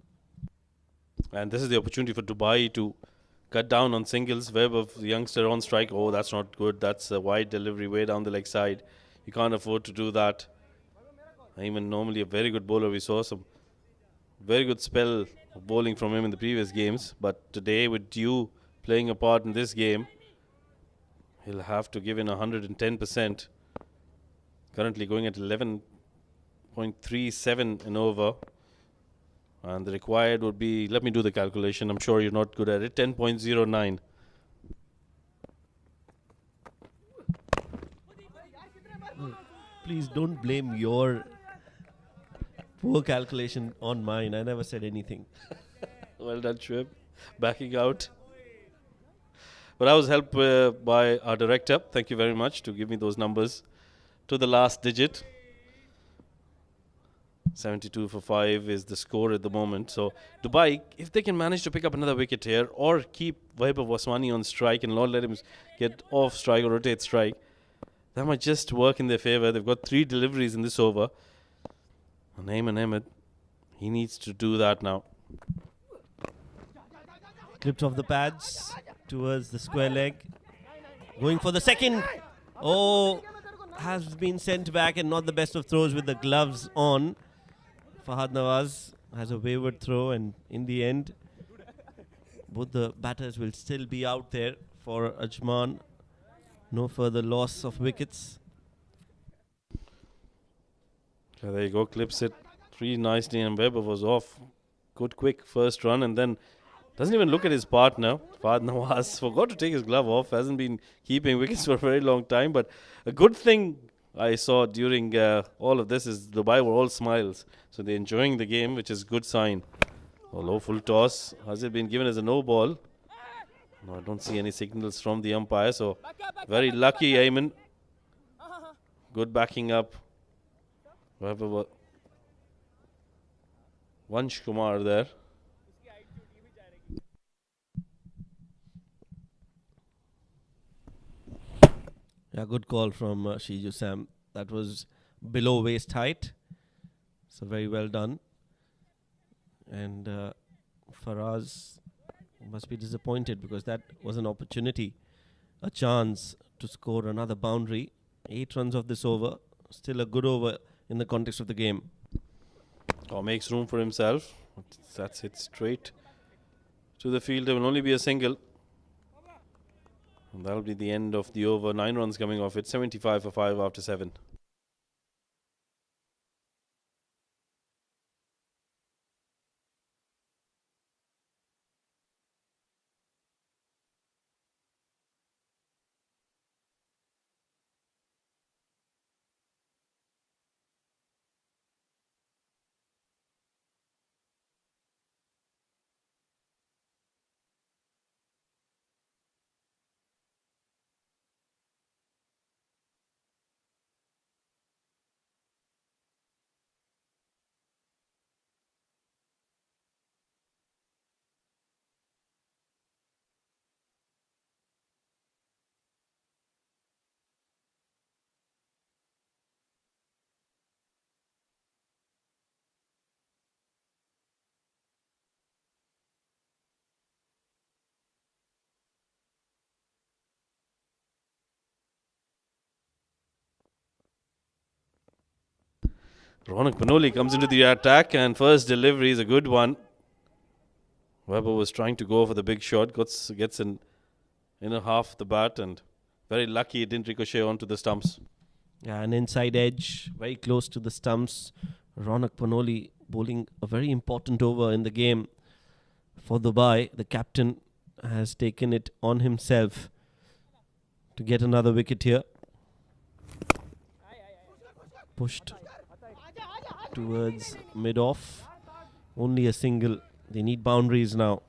And this is the opportunity for Dubai to cut down on singles. Webb of the youngster on strike. Oh, that's not good. That's a wide delivery way down the leg side. You can't afford to do that. Even normally a very good bowler. We saw some very good spell of bowling from him in the previous games. But today, with Dew playing a part in this game, he'll have to give in 110%. Currently going at 11.37 and over. And the required would be, let me do the calculation, I'm sure you're not good at it, 10.09. Please don't blame your poor calculation on mine. I never said anything. Well done, Shoaib. Backing out. But I was helped by our director. Thank you very much to give me those numbers to the last digit. 72 for 5 is the score at the moment. So Dubai, if they can manage to pick up another wicket here or keep Wahib Wasmani on strike and not let him get off strike or rotate strike, that might just work in their favour. They've got 3 deliveries in this over. And Ayman Ahmed, he needs to do that now. Clipped off the pads towards the square leg. Going for the second. Oh, has been sent back and not the best of throws with the gloves on. Fahad Nawaz has a wayward throw, and in the end, both the batters will still be out there for Ajman. No further loss of wickets. Yeah, there you go, clips it 3 nicely, and Webber was off. Good quick first run, and then doesn't even look at his partner. Fahad Nawaz forgot to take his glove off. Hasn't been keeping wickets for a very long time, but a good thing I saw during all of this is Dubai were all smiles. So they're enjoying the game, which is a good sign. A low full toss. Has it been given as a no ball? No, I don't see any signals from the umpire. So very lucky, Ayman. Good backing up. Vansh Kumar there. Yeah, good call from Shiju Sam. That was below waist height. So very well done. And Faraz must be disappointed because that was an opportunity, a chance to score another boundary. 8 runs of this over. Still a good over in the context of the game. Oh, makes room for himself. That's hit straight to the field. There will only be a single. And that'll be the end of the over. 9 runs coming off it. 75 for 5 after 7. Ronak Panoli comes into the attack, and first delivery is a good one. Webber was trying to go for the big shot, gets in inner half the bat, and very lucky it didn't ricochet onto the stumps. Yeah, an inside edge, very close to the stumps. Ronak Panoli bowling a very important over in the game for Dubai. The captain has taken it on himself to get another wicket here. Pushed towards mid-off. Only a single. They need boundaries now.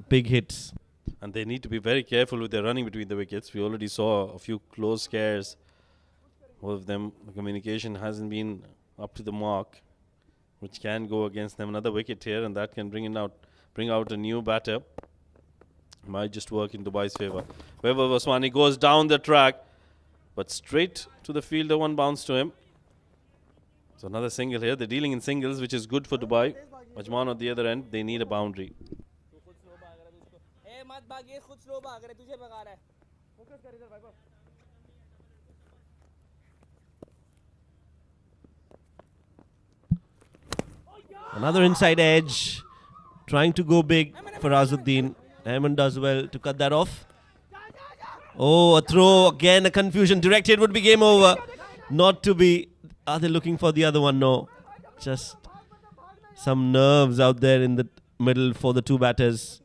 Big hits. And they need to be very careful with their running between the wickets. We already saw a few close scares. All of them, the communication hasn't been up to the mark, which can go against them. Another wicket here, and that can bring out a new batter. Might just work in Dubai's favour. Webber Vaswani goes down the track, but straight to the fielder. One bounce to him. So another single here. They're dealing in singles, which is good for Dubai. Ajman on the other end, they need a boundary. Another inside edge. Trying to go big for Azuddin. Ayman does well to cut that off. Oh, a throw. Again, a confusion. Directed would be game over. Not to be. Are they looking for the other one? No. Just some nerves out there in the middle for the two batters.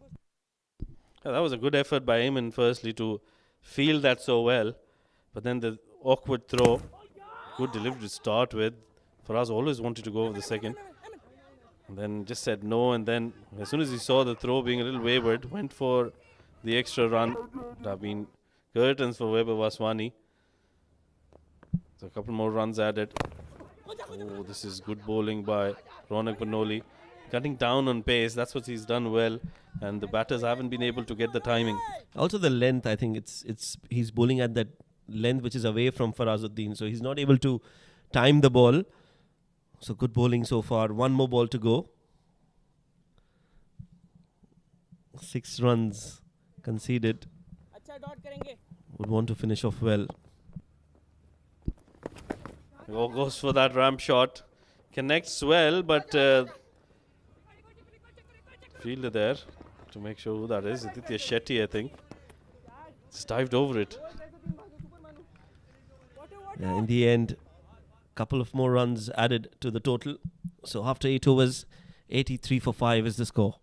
Yeah, that was a good effort by Ayman, firstly, to feel that so well. But then the awkward throw. Good delivery to start with. Faraz always wanted to go over the second. And then just said no. And then as soon as he saw the throw being a little wayward, went for the extra run. There have been curtains for Webber Vaswani. So a couple more runs added. Oh, this is good bowling by Ronak Panoli. Cutting down on pace, that's what he's done well. And the batters haven't been able to get the timing. Also the length, I think he's bowling at that length which is away from Farazuddin. So he's not able to time the ball. So good bowling so far. One more ball to go. 6 runs conceded. would want to finish off well. Goes for that ramp shot. Connects well, but fielder there to make sure who that is. Shetty, I think. Just dived over it. Yeah, in the end, couple of more runs added to the total. So after 8 overs, 83 for 5 is the score.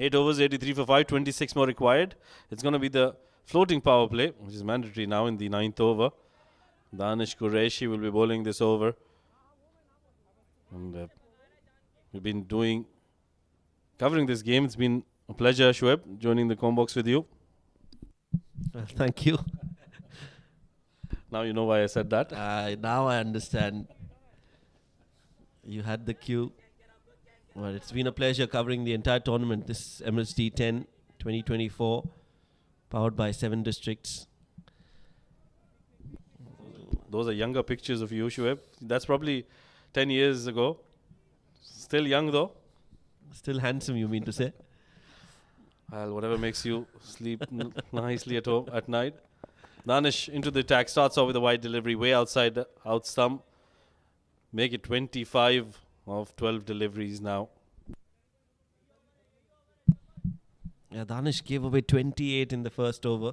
Eight overs, 83 for 5, 26 more required. It's going to be the floating power play, which is mandatory now in the 9th over. Danish Qureshi will be bowling this over. And we've been covering this game. It's been a pleasure, Shoaib, joining the Combox with you. Thank you. Now you know why I said that. Now I understand. You had the cue. Well, it's been a pleasure covering the entire tournament. This Emirates D10 2024, powered by 7 districts. Those are younger pictures of you, Shoaib. That's probably 10 years ago. Still young though. Still handsome, you mean to say? Well, whatever makes you sleep nicely at home at night. Danish into the attack. Starts off with a wide delivery way outside the out stump. Make it 25 of 12 deliveries now. Yeah, Danish gave away 28 in the first over.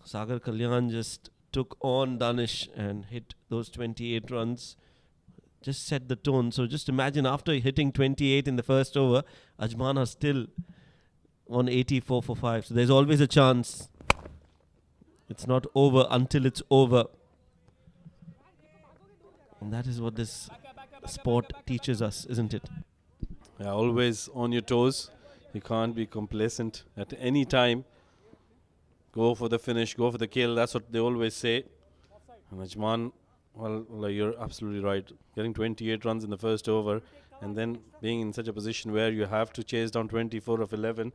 Sagar Kalyan just took on Danish and hit those 28 runs. Just set the tone. So just imagine after hitting 28 in the first over, Ajman are still on 84 for 5. So there's always a chance. It's not over until it's over. And that is what this sport teaches us, isn't it? Yeah, always on your toes. You can't be complacent at any time. Go for the finish, go for the kill. That's what they always say. And Ajman, well, you're absolutely right. Getting 28 runs in the first over and then being in such a position where you have to chase down 24 of 11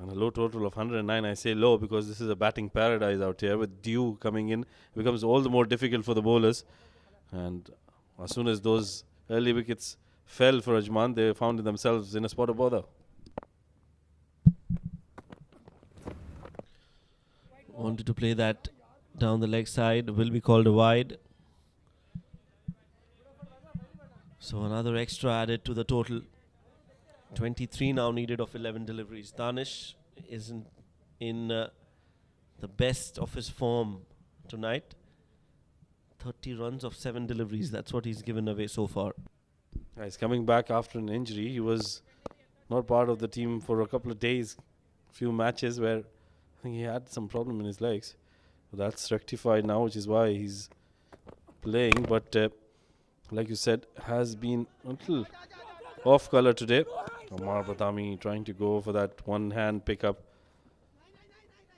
and a low total of 109. I say low because this is a batting paradise out here with dew coming in. It becomes all the more difficult for the bowlers. And as soon as those early wickets fell for Ajman, they found themselves in a spot of bother. Wanted to play that down the leg side. Will be called a wide. So another extra added to the total. 23 now needed of 11 deliveries. Danish isn't in the best of his form tonight. 30 runs of 7 deliveries. That's what he's given away so far. He's coming back after an injury. He was not part of the team for a couple of days. Few matches where I think he had some problem in his legs. So that's rectified now, which is why he's playing. But like you said, has been a little off color today. Omar Batami trying to go for that one-hand pickup.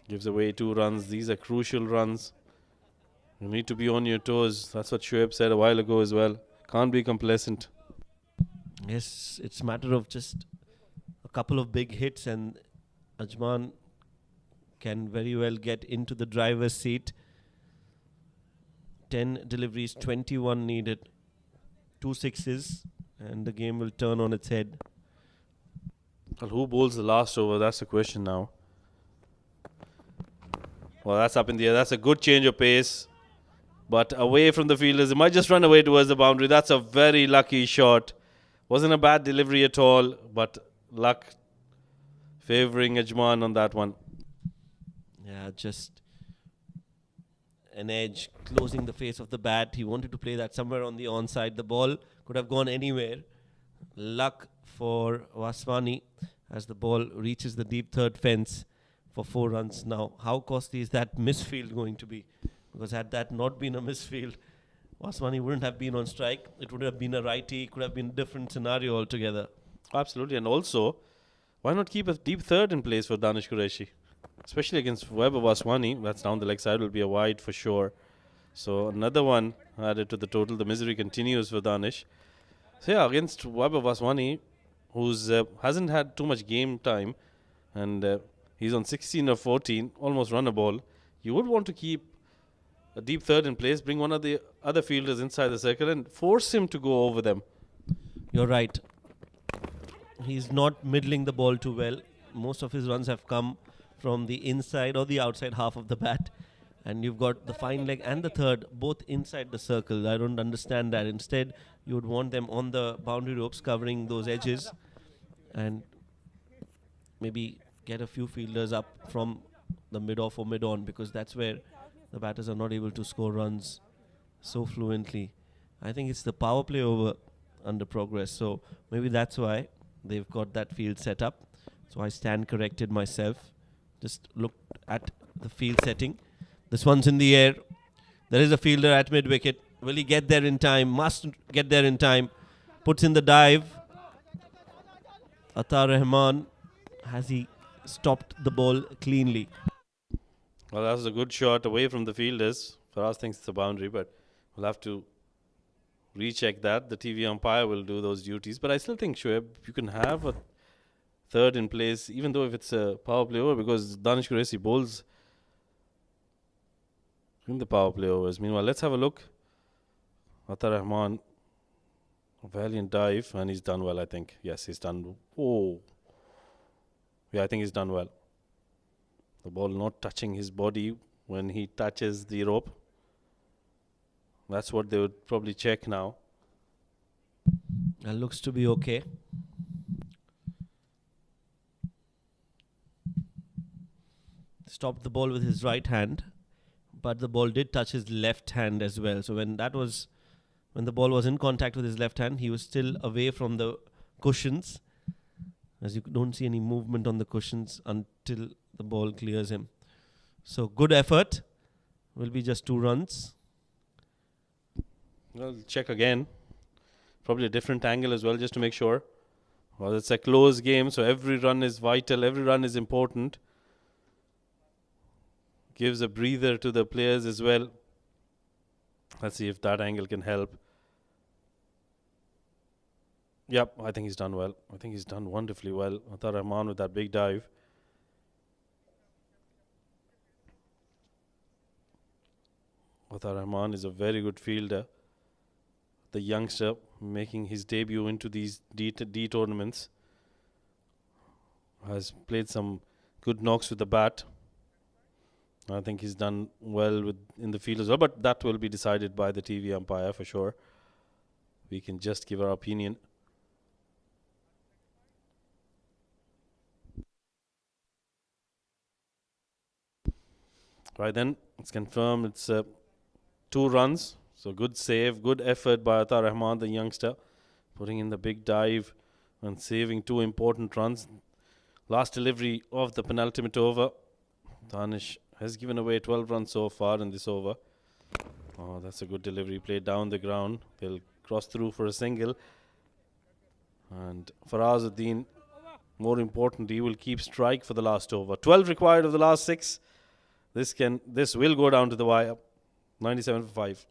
Gives away 2 runs. These are crucial runs. You need to be on your toes. That's what Shoaib said a while ago as well. Can't be complacent. Yes, it's a matter of just a couple of big hits and Ajman can very well get into the driver's seat. 10 deliveries, 21 needed. 2 sixes and the game will turn on its head. Well, who bowls the last over? That's the question now. Well, that's up in the air. That's a good change of pace. But away from the fielders. It might just run away towards the boundary. That's a very lucky shot. Wasn't a bad delivery at all, but luck favouring Ajman on that one. Yeah, just an edge closing the face of the bat. He wanted to play that somewhere on the onside. The ball could have gone anywhere. Luck for Vaswani as the ball reaches the deep third fence for 4 runs. Now, how costly is that misfield going to be? Because had that not been a misfield, Vaswani wouldn't have been on strike. It would have been a righty. It could have been a different scenario altogether. Absolutely. And also, why not keep a deep third in place for Danish Qureshi? Especially against Weber Vaswani. That's down the leg side. Will be a wide for sure. So another one added to the total. The misery continues for Danish. So yeah, against Weber Vaswani, who's hasn't had too much game time, and he's on 16 or 14, almost run a ball. You would want to keep a deep third in place, bring one of the other fielders inside the circle and force him to go over them. You're right. He's not middling the ball too well. Most of his runs have come from the inside or the outside half of the bat. And you've got the fine leg and the third both inside the circle. I don't understand that. Instead, you would want them on the boundary ropes covering those edges and maybe get a few fielders up from the mid-off or mid-on, because that's where the batters are not able to score runs so fluently. I think it's the power play over under progress. So maybe that's why they've got that field set up. So I stand corrected myself. Just looked at the field setting. This one's in the air. There is a fielder at mid-wicket. Will he get there in time? Must get there in time. Puts in the dive. Atar Rahman, has he stopped the ball cleanly? Well, that was a good shot away from the fielders. Faraz thinks it's a boundary, but we'll have to recheck that. The TV umpire will do those duties. But I still think, Shoaib, you can have a third in place, even though if it's a power play over, because Danish Qureshi bowls in the power play overs. Meanwhile, let's have a look. Atar Rahman, a valiant dive, and he's done well, I think. Yes, he's done. Oh. Yeah, I think he's done well. The ball not touching his body when he touches the rope. That's what they would probably check now. That looks to be okay. Stopped the ball with his right hand, but the ball did touch his left hand as well. So when the ball was in contact with his left hand, he was still away from the cushions, as you don't see any movement on the cushions until the ball clears him. So good effort. Will be just 2 runs. Well, check again. Probably a different angle as well, just to make sure. Well, it's a close game, so every run is vital. Every run is important. Gives a breather to the players as well. Let's see if that angle can help. Yep, I think he's done well. I think he's done wonderfully well. Atar Rahman with that big dive. Atar Rahman is a very good fielder. The youngster making his debut into these D tournaments. Has played some good knocks with the bat. I think he's done well in the field as well, but that will be decided by the TV umpire for sure. We can just give our opinion. Right then, it's confirmed. It's 2 runs. So good save, good effort by Atar Rahman, the youngster, putting in the big dive and saving 2 important runs. Last delivery of the penultimate over. Danish has given away 12 runs so far in this over. Oh, that's a good delivery. Played down the ground. They'll cross through for a single. And Faraz Uddin, more importantly, will keep strike for the last over. 12 required of the last 6. This will go down to the wire. 97 for 5.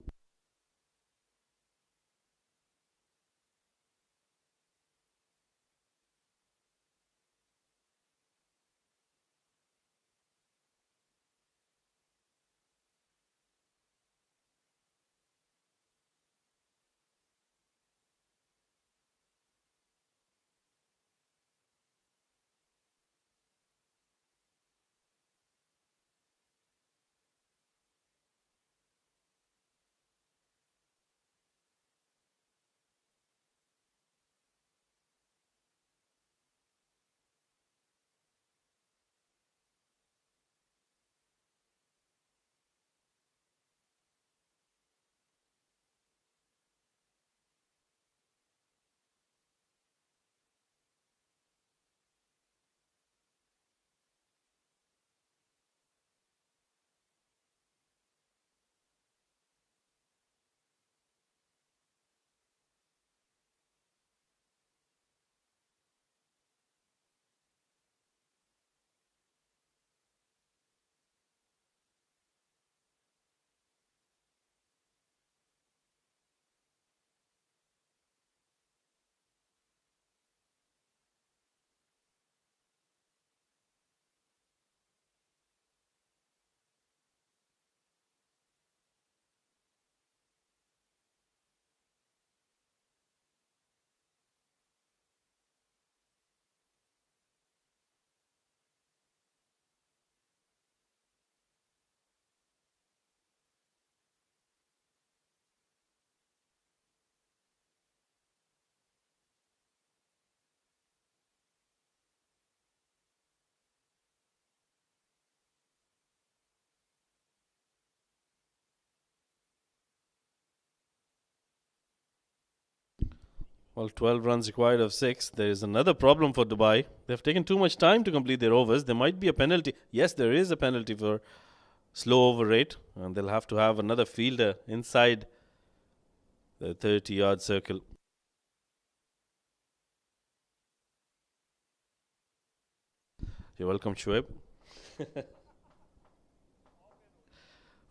Well, 12 runs required of 6. There is another problem for Dubai. They've taken too much time to complete their overs. There might be a penalty. Yes, there is a penalty for slow over rate. And they'll have to have another fielder inside the 30-yard circle. You're welcome, Shoaib.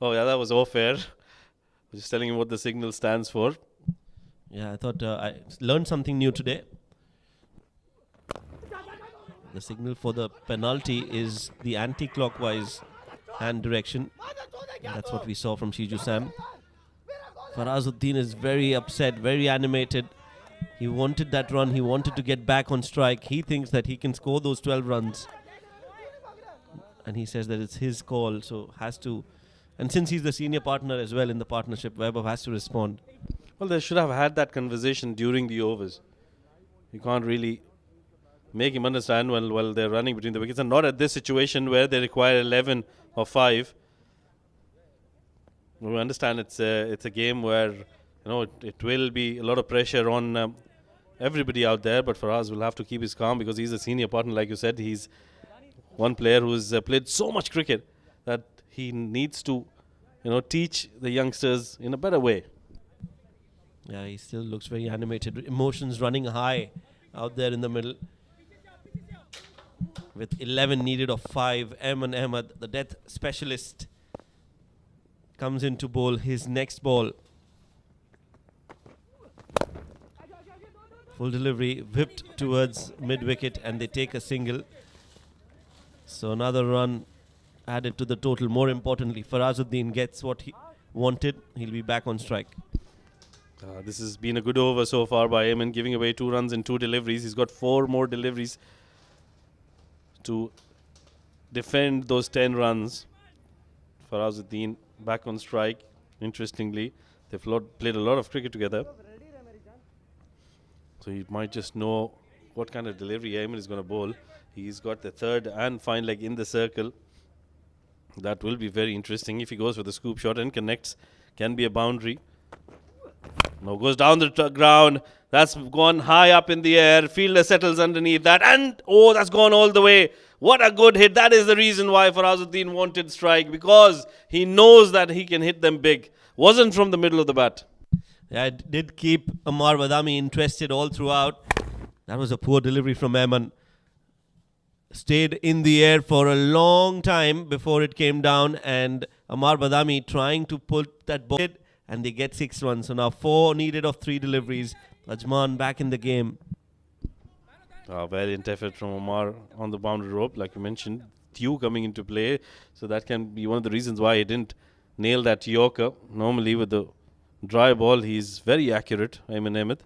Oh, yeah, that was off air. Just telling him what the signal stands for. Yeah, I thought I learned something new today. The signal for the penalty is the anti-clockwise hand direction. That's what we saw from Shiju Sam. Farazuddin is very upset, very animated. He wanted that run. He wanted to get back on strike. He thinks that he can score those 12 runs. And he says that it's his call, so has to. And since he's the senior partner as well in the partnership, Webber has to respond. Well, they should have had that conversation during the overs. You can't really make him understand while they're running between the wickets, and not at this situation where they require 11 or 5. We understand it's a game where it will be a lot of pressure on everybody out there, but for us, we'll have to keep his calm because he's a senior partner, like you said. He's one player who's played so much cricket that he needs to teach the youngsters in a better way. Yeah, he still looks very animated. Emotions running high out there in the middle. With 11 needed of 5, Emman Ahmed, the death specialist, comes in to bowl his next ball. Full delivery, whipped towards mid-wicket, and they take a single. So another run added to the total. More importantly, Farazuddin gets what he wanted. He'll be back on strike. This has been a good over so far by Ayman, giving away 2 runs in 2 deliveries. He's got 4 more deliveries to defend those 10 runs. Farazuddin back on strike. Interestingly, they've played a lot of cricket together. So you might just know what kind of delivery Ayman is going to bowl. He's got the third and fine leg in the circle. That will be very interesting if he goes for the scoop shot and connects. Can be a boundary. Now goes down the ground. That's gone high up in the air. Fielder settles underneath that. And, that's gone all the way. What a good hit. That is the reason why Farazuddin wanted strike. Because he knows that he can hit them big. Wasn't from the middle of the bat. Yeah, it did keep Amar Badami interested all throughout. That was a poor delivery from Ayman. Stayed in the air for a long time before it came down. And Amar Badami trying to put that ball. And they get 6 runs. So now 4 needed of 3 deliveries. Ajman back in the game. Valiant effort from Omar on the boundary rope, like you mentioned. Dew coming into play. So that can be one of the reasons why he didn't nail that Yorker. Normally with the dry ball, he's very accurate, Ayman Ahmed.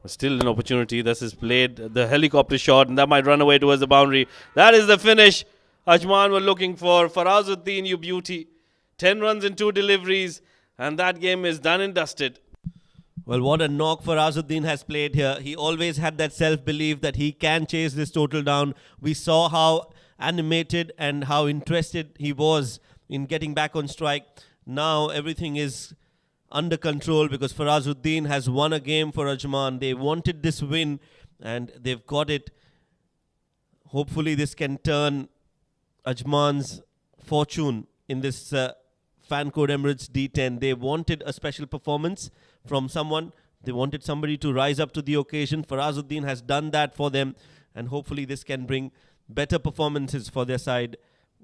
Still an opportunity. This is played the helicopter shot, and that might run away towards the boundary. That is the finish Ajman were looking for. Farazuddin, you beauty. 10 runs in 2 deliveries. And that game is done and dusted. Well, what a knock Farazuddin has played here. He always had that self-belief that he can chase this total down. We saw how animated and how interested he was in getting back on strike. Now everything is under control because Farazuddin has won a game for Ajman. They wanted this win and they've got it. Hopefully this can turn Ajman's fortune in this Fan Code Emirates D10. They wanted a special performance from someone. They wanted somebody to rise up to the occasion. Farazuddin has done that for them, and hopefully this can bring better performances for their side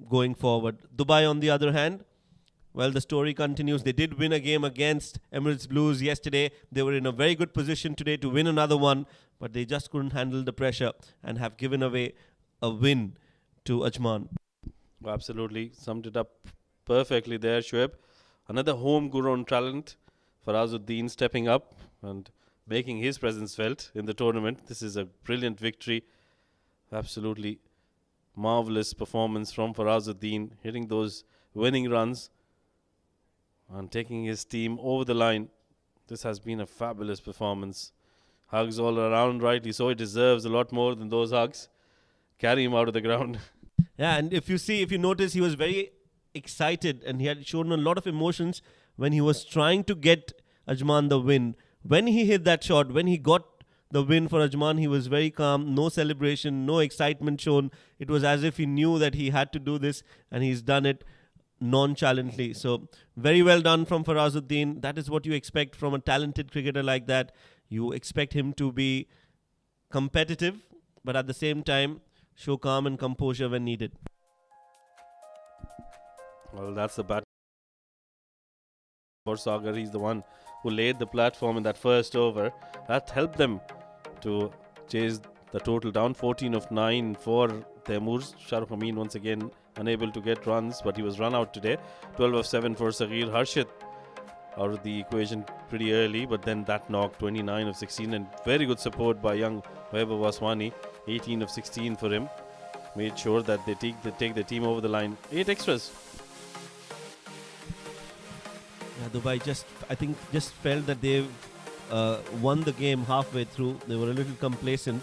going forward. Dubai, on the other hand, well, the story continues. They did win a game against Emirates Blues yesterday. They were in a very good position today to win another one, but they just couldn't handle the pressure and have given away a win to Ajman. Absolutely. Summed it up perfectly there, Shoaib. Another homegrown talent, Farazuddin, stepping up and making his presence felt in the tournament. This is a brilliant victory. Absolutely marvellous performance from Farazuddin, hitting those winning runs and taking his team over the line. This has been a fabulous performance. Hugs all around, rightly so. He deserves a lot more than those hugs. Carry him out of the ground. Yeah, and if you notice, he was very excited and he had shown a lot of emotions when he was trying to get Ajman the win. When he hit that shot, when he got the win for Ajman. He was very calm, no celebration, no excitement shown. It was as if he knew that he had to do this, and he's done it nonchalantly. So very well done from Farazuddin. That is what you expect from a talented cricketer like that. You expect him to be competitive, but at the same time show calm and composure when needed. Well, that's the bat for Sagar. He's the one who laid the platform in that first over. That helped them to chase the total down. 14 of 9 for Taimur. Shahrukh Amin once again unable to get runs, but he was run out today. 12 of 7 for Saghir. Harshit out of the equation pretty early, but then that knocked. 29 of 16, and very good support by young Vaibhav Vaswani. 18 of 16 for him. Made sure that they take the team over the line. 8 extras. Yeah, Dubai just felt that they've won the game halfway through. They were a little complacent,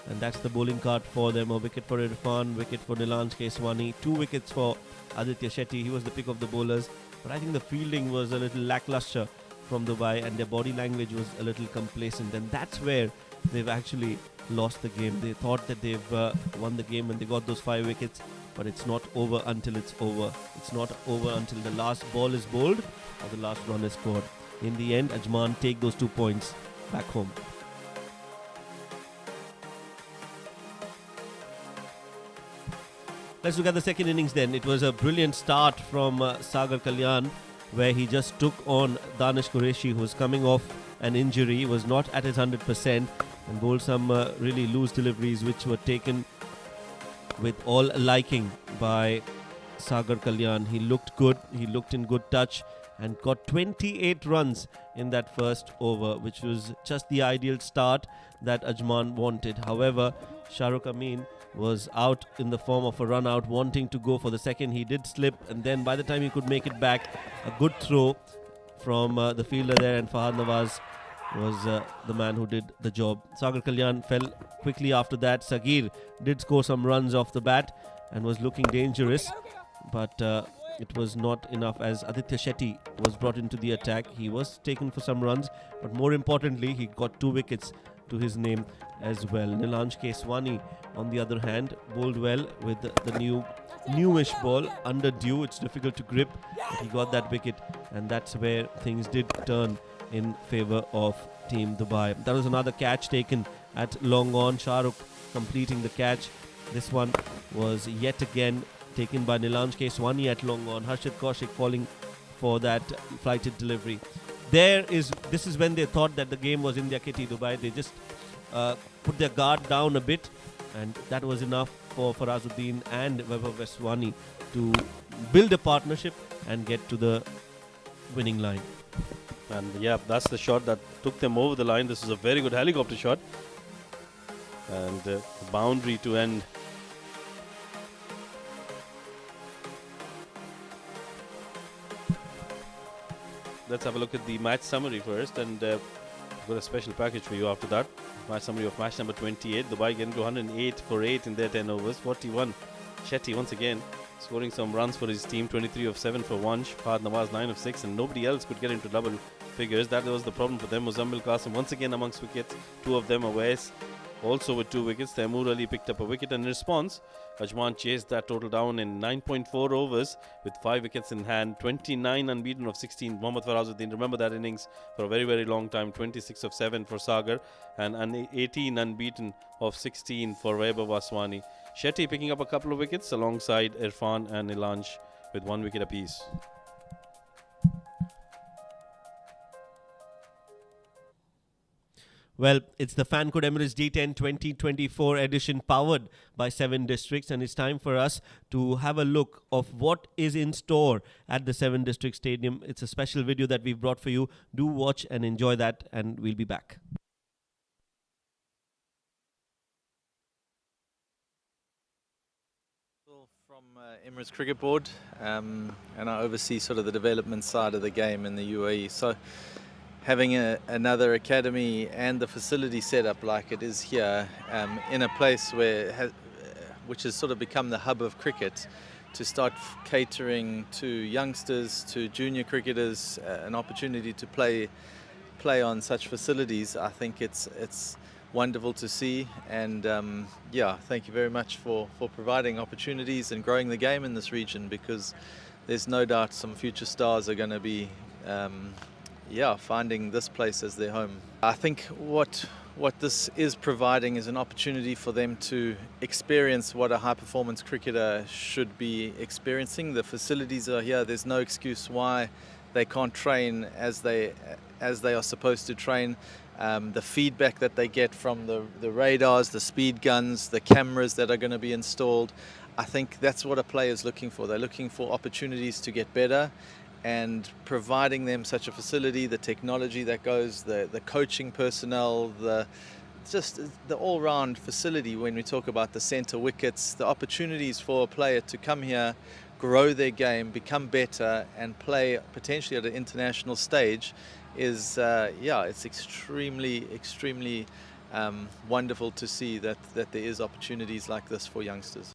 and that's the bowling card for them. A wicket for Irfan, wicket for Nilanj Keswani, 2 wickets for Aditya Shetty. He was the pick of the bowlers, but I think the fielding was a little lackluster from Dubai, and their body language was a little complacent, and that's where they've actually lost the game. They thought that they've won the game when they got those 5 wickets, but it's not over until it's over. It's not over until the last ball is bowled or the last run is scored. In the end, Ajman take those 2 points back home. Let's look at the second innings then. It was a brilliant start from Sagar Kalyan, where he just took on Danish Qureshi, who was coming off an injury, was not at his 100%, and bowled some really loose deliveries which were taken with all liking by Sagar Kalyan. He looked good, he looked in good touch, and got 28 runs in that first over, which was just the ideal start that Ajman wanted. However, Shahrukh Amin was out in the form of a run out, wanting to go for the second. He did slip, and then by the time he could make it back, a good throw from the fielder there, and Fahad Nawaz was the man who did the job. Sagar Kalyan fell quickly after that. Saghir did score some runs off the bat and was looking dangerous, but it was not enough as Aditya Shetty was brought into the attack. He was taken for some runs, but more importantly, he got 2 wickets to his name as well. Nilanj Keswani, on the other hand, bowled well with the newish ball under dew. It's difficult to grip, but he got that wicket, and that's where things did turn in favour of Team Dubai. That was another catch taken at long on. Shahrukh completing the catch. This one was yet again taken by Nilanj Keswani at long on. Harshit Kaushik falling for that flighted delivery. This is when they thought that the game was in their kitty, Dubai. They just put their guard down a bit, and that was enough for Farazuddin and Vaibhav Vaswani to build a partnership and get to the winning line. And yeah, that's the shot that took them over the line. This is a very good helicopter shot, and boundary to end. Let's have a look at the match summary first, and I've got a special package for you after that. Match summary of match number 28. Dubai getting to 108 for 8 in their 10 overs. 41. Shetty once again scoring some runs for his team. 23 of 7 for Vansh. Fahad Nawaz 9 of 6, and nobody else could get into double figures. That was the problem for them. Muzammil Qasim once again amongst wickets. 2 of them away. Also with 2 wickets. Taimur Ali picked up a wicket, and in response, Ajman chased that total down in 9.4 overs with 5 wickets in hand. 29 unbeaten of 16. Mohammad Farazuddin, remember that innings for a very, very long time. 26 of 7 for Sagar, and 18 unbeaten of 16 for Vaibhav Vaswani. Shetty picking up a couple of wickets alongside Irfan and Nilanj with 1 wicket apiece. Well, it's the Fan Code Emirates D10 2024 edition powered by 7 districts, and it's time for us to have a look of what is in store at the 7 District Stadium. It's a special video that we've brought for you. Do watch and enjoy that, and we'll be back. From Emirates Cricket Board, and I oversee sort of the development side of the game in the UAE. So having another academy and the facility set up like it is here, in a place which has sort of become the hub of cricket, to start catering to youngsters, to junior cricketers, an opportunity to play play on such facilities, I think it's wonderful to see. And yeah, thank you very much for providing opportunities and growing the game in this region, because there's no doubt some future stars are going to be finding this place as their home. I think what this is providing is an opportunity for them to experience what a high-performance cricketer should be experiencing. The facilities are here. There's no excuse why they can't train as they are supposed to train. The feedback that they get from the radars, the speed guns, the cameras that are going to be installed, I think that's what a player is looking for. They're looking for opportunities to get better, and providing them such a facility, the technology that goes, the coaching personnel, just the all-round facility. When we talk about the centre wickets, the opportunities for a player to come here, grow their game, become better, and play potentially at an international stage is, it's extremely wonderful to see that there is opportunities like this for youngsters.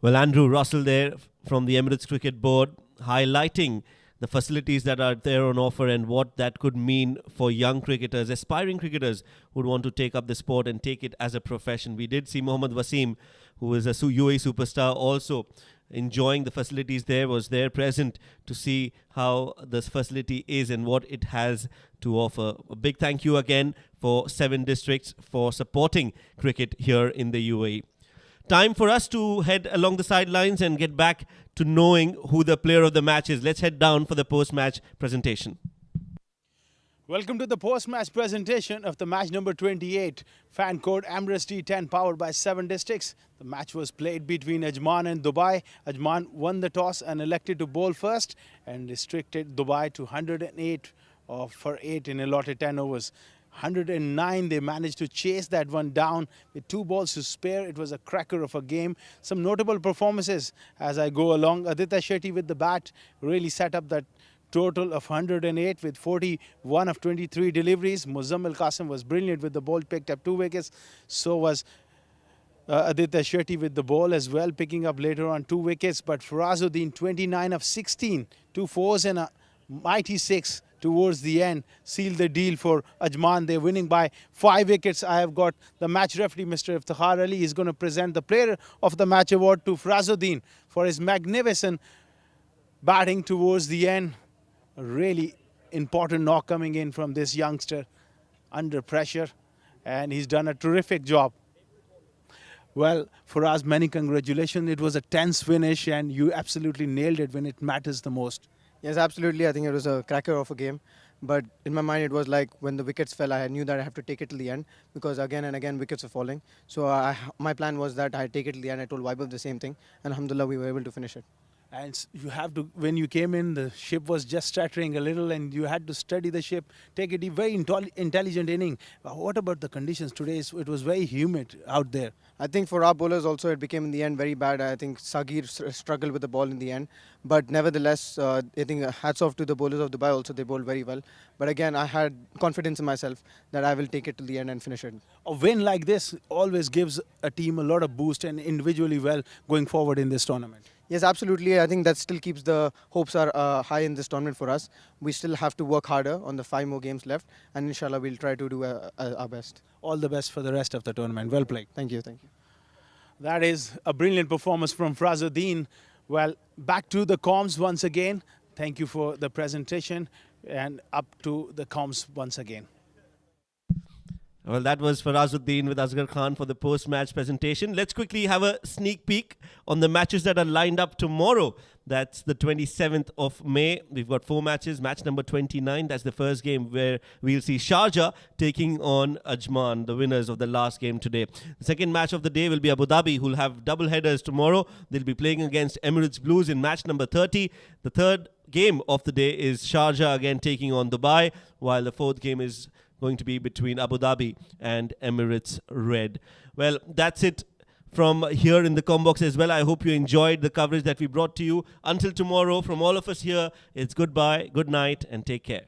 Well, Andrew Russell there from the Emirates Cricket Board, highlighting the facilities that are there on offer and what that could mean for young cricketers, aspiring cricketers who would want to take up the sport and take it as a profession. We did see Mohammad Wasim, who is a UAE superstar, also enjoying the facilities there, was there present to see how this facility is and what it has to offer. A big thank you again for 7 districts for supporting cricket here in the UAE. Time for us to head along the sidelines and get back to knowing who the player of the match is. Let's head down for the post-match presentation. Welcome to the post-match presentation of the match number 28, fan code Emirates D10, powered by 7 districts. The match was played between Ajman and Dubai. Ajman won the toss and elected to bowl first and restricted Dubai to 108 for 8 in allotted 10 overs. 109, they managed to chase that one down with 2 balls to spare. It was a cracker of a game. Some notable performances as I go along. Aditya Shetty with the bat really set up that total of 108 with 41 of 23 deliveries. Muzammil Qasim was brilliant with the ball, picked up 2 wickets. So was Aditya Shetty with the ball as well, picking up later on 2 wickets. But Farazuddin, 29 of 16, 2 fours and a mighty 6 towards the end, sealed the deal for Ajman. They're winning by 5 wickets. I have got the match referee, Mr. Iftikhar Ali. He's going to present the Player of the Match award to Farazuddin for his magnificent batting towards the end. A really important knock coming in from this youngster under pressure, and he's done a terrific job. Well, Faraz, many congratulations. It was a tense finish, and you absolutely nailed it when it matters the most. Yes, absolutely. I think it was a cracker of a game. But in my mind, it was like when the wickets fell, I knew that I have to take it till the end, because again and again wickets are falling. So my plan was that I take it till the end. I told Vaibhav the same thing. And alhamdulillah, we were able to finish it. And you have to, when you came in, the ship was just stuttering a little and you had to study the ship, take it a very intelligent inning. What about the conditions today? It was very humid out there. I think for our bowlers also, it became in the end very bad. I think Sagir struggled with the ball in the end. But nevertheless, I think hats off to the bowlers of Dubai also. They bowled very well. But again, I had confidence in myself that I will take it to the end and finish it. A win like this always gives a team a lot of boost and individually well going forward in this tournament. Yes, absolutely. I think that still keeps the hopes are high in this tournament for us. We still have to work harder on the 5 more games left. And inshallah, we'll try to do our best. All the best for the rest of the tournament. Well played. Thank you. Thank you. That is a brilliant performance from Farazuddin. Well, back to the comms once again. Thank you for the presentation, and up to the comms once again. Well, that was Farazuddin with Asghar Khan for the post-match presentation. Let's quickly have a sneak peek on the matches that are lined up tomorrow. That's the 27th of May. We've got 4 matches. Match number 29, that's the first game where we'll see Sharjah taking on Ajman, the winners of the last game today. The second match of the day will be Abu Dhabi, who'll have double headers tomorrow. They'll be playing against Emirates Blues in match number 30. The third game of the day is Sharjah again taking on Dubai, while the fourth game is going to be between Abu Dhabi and Emirates Red. Well, that's it from here in the Combox as well. I hope you enjoyed the coverage that we brought to you. Until tomorrow, from all of us here, it's goodbye, good night, and take care.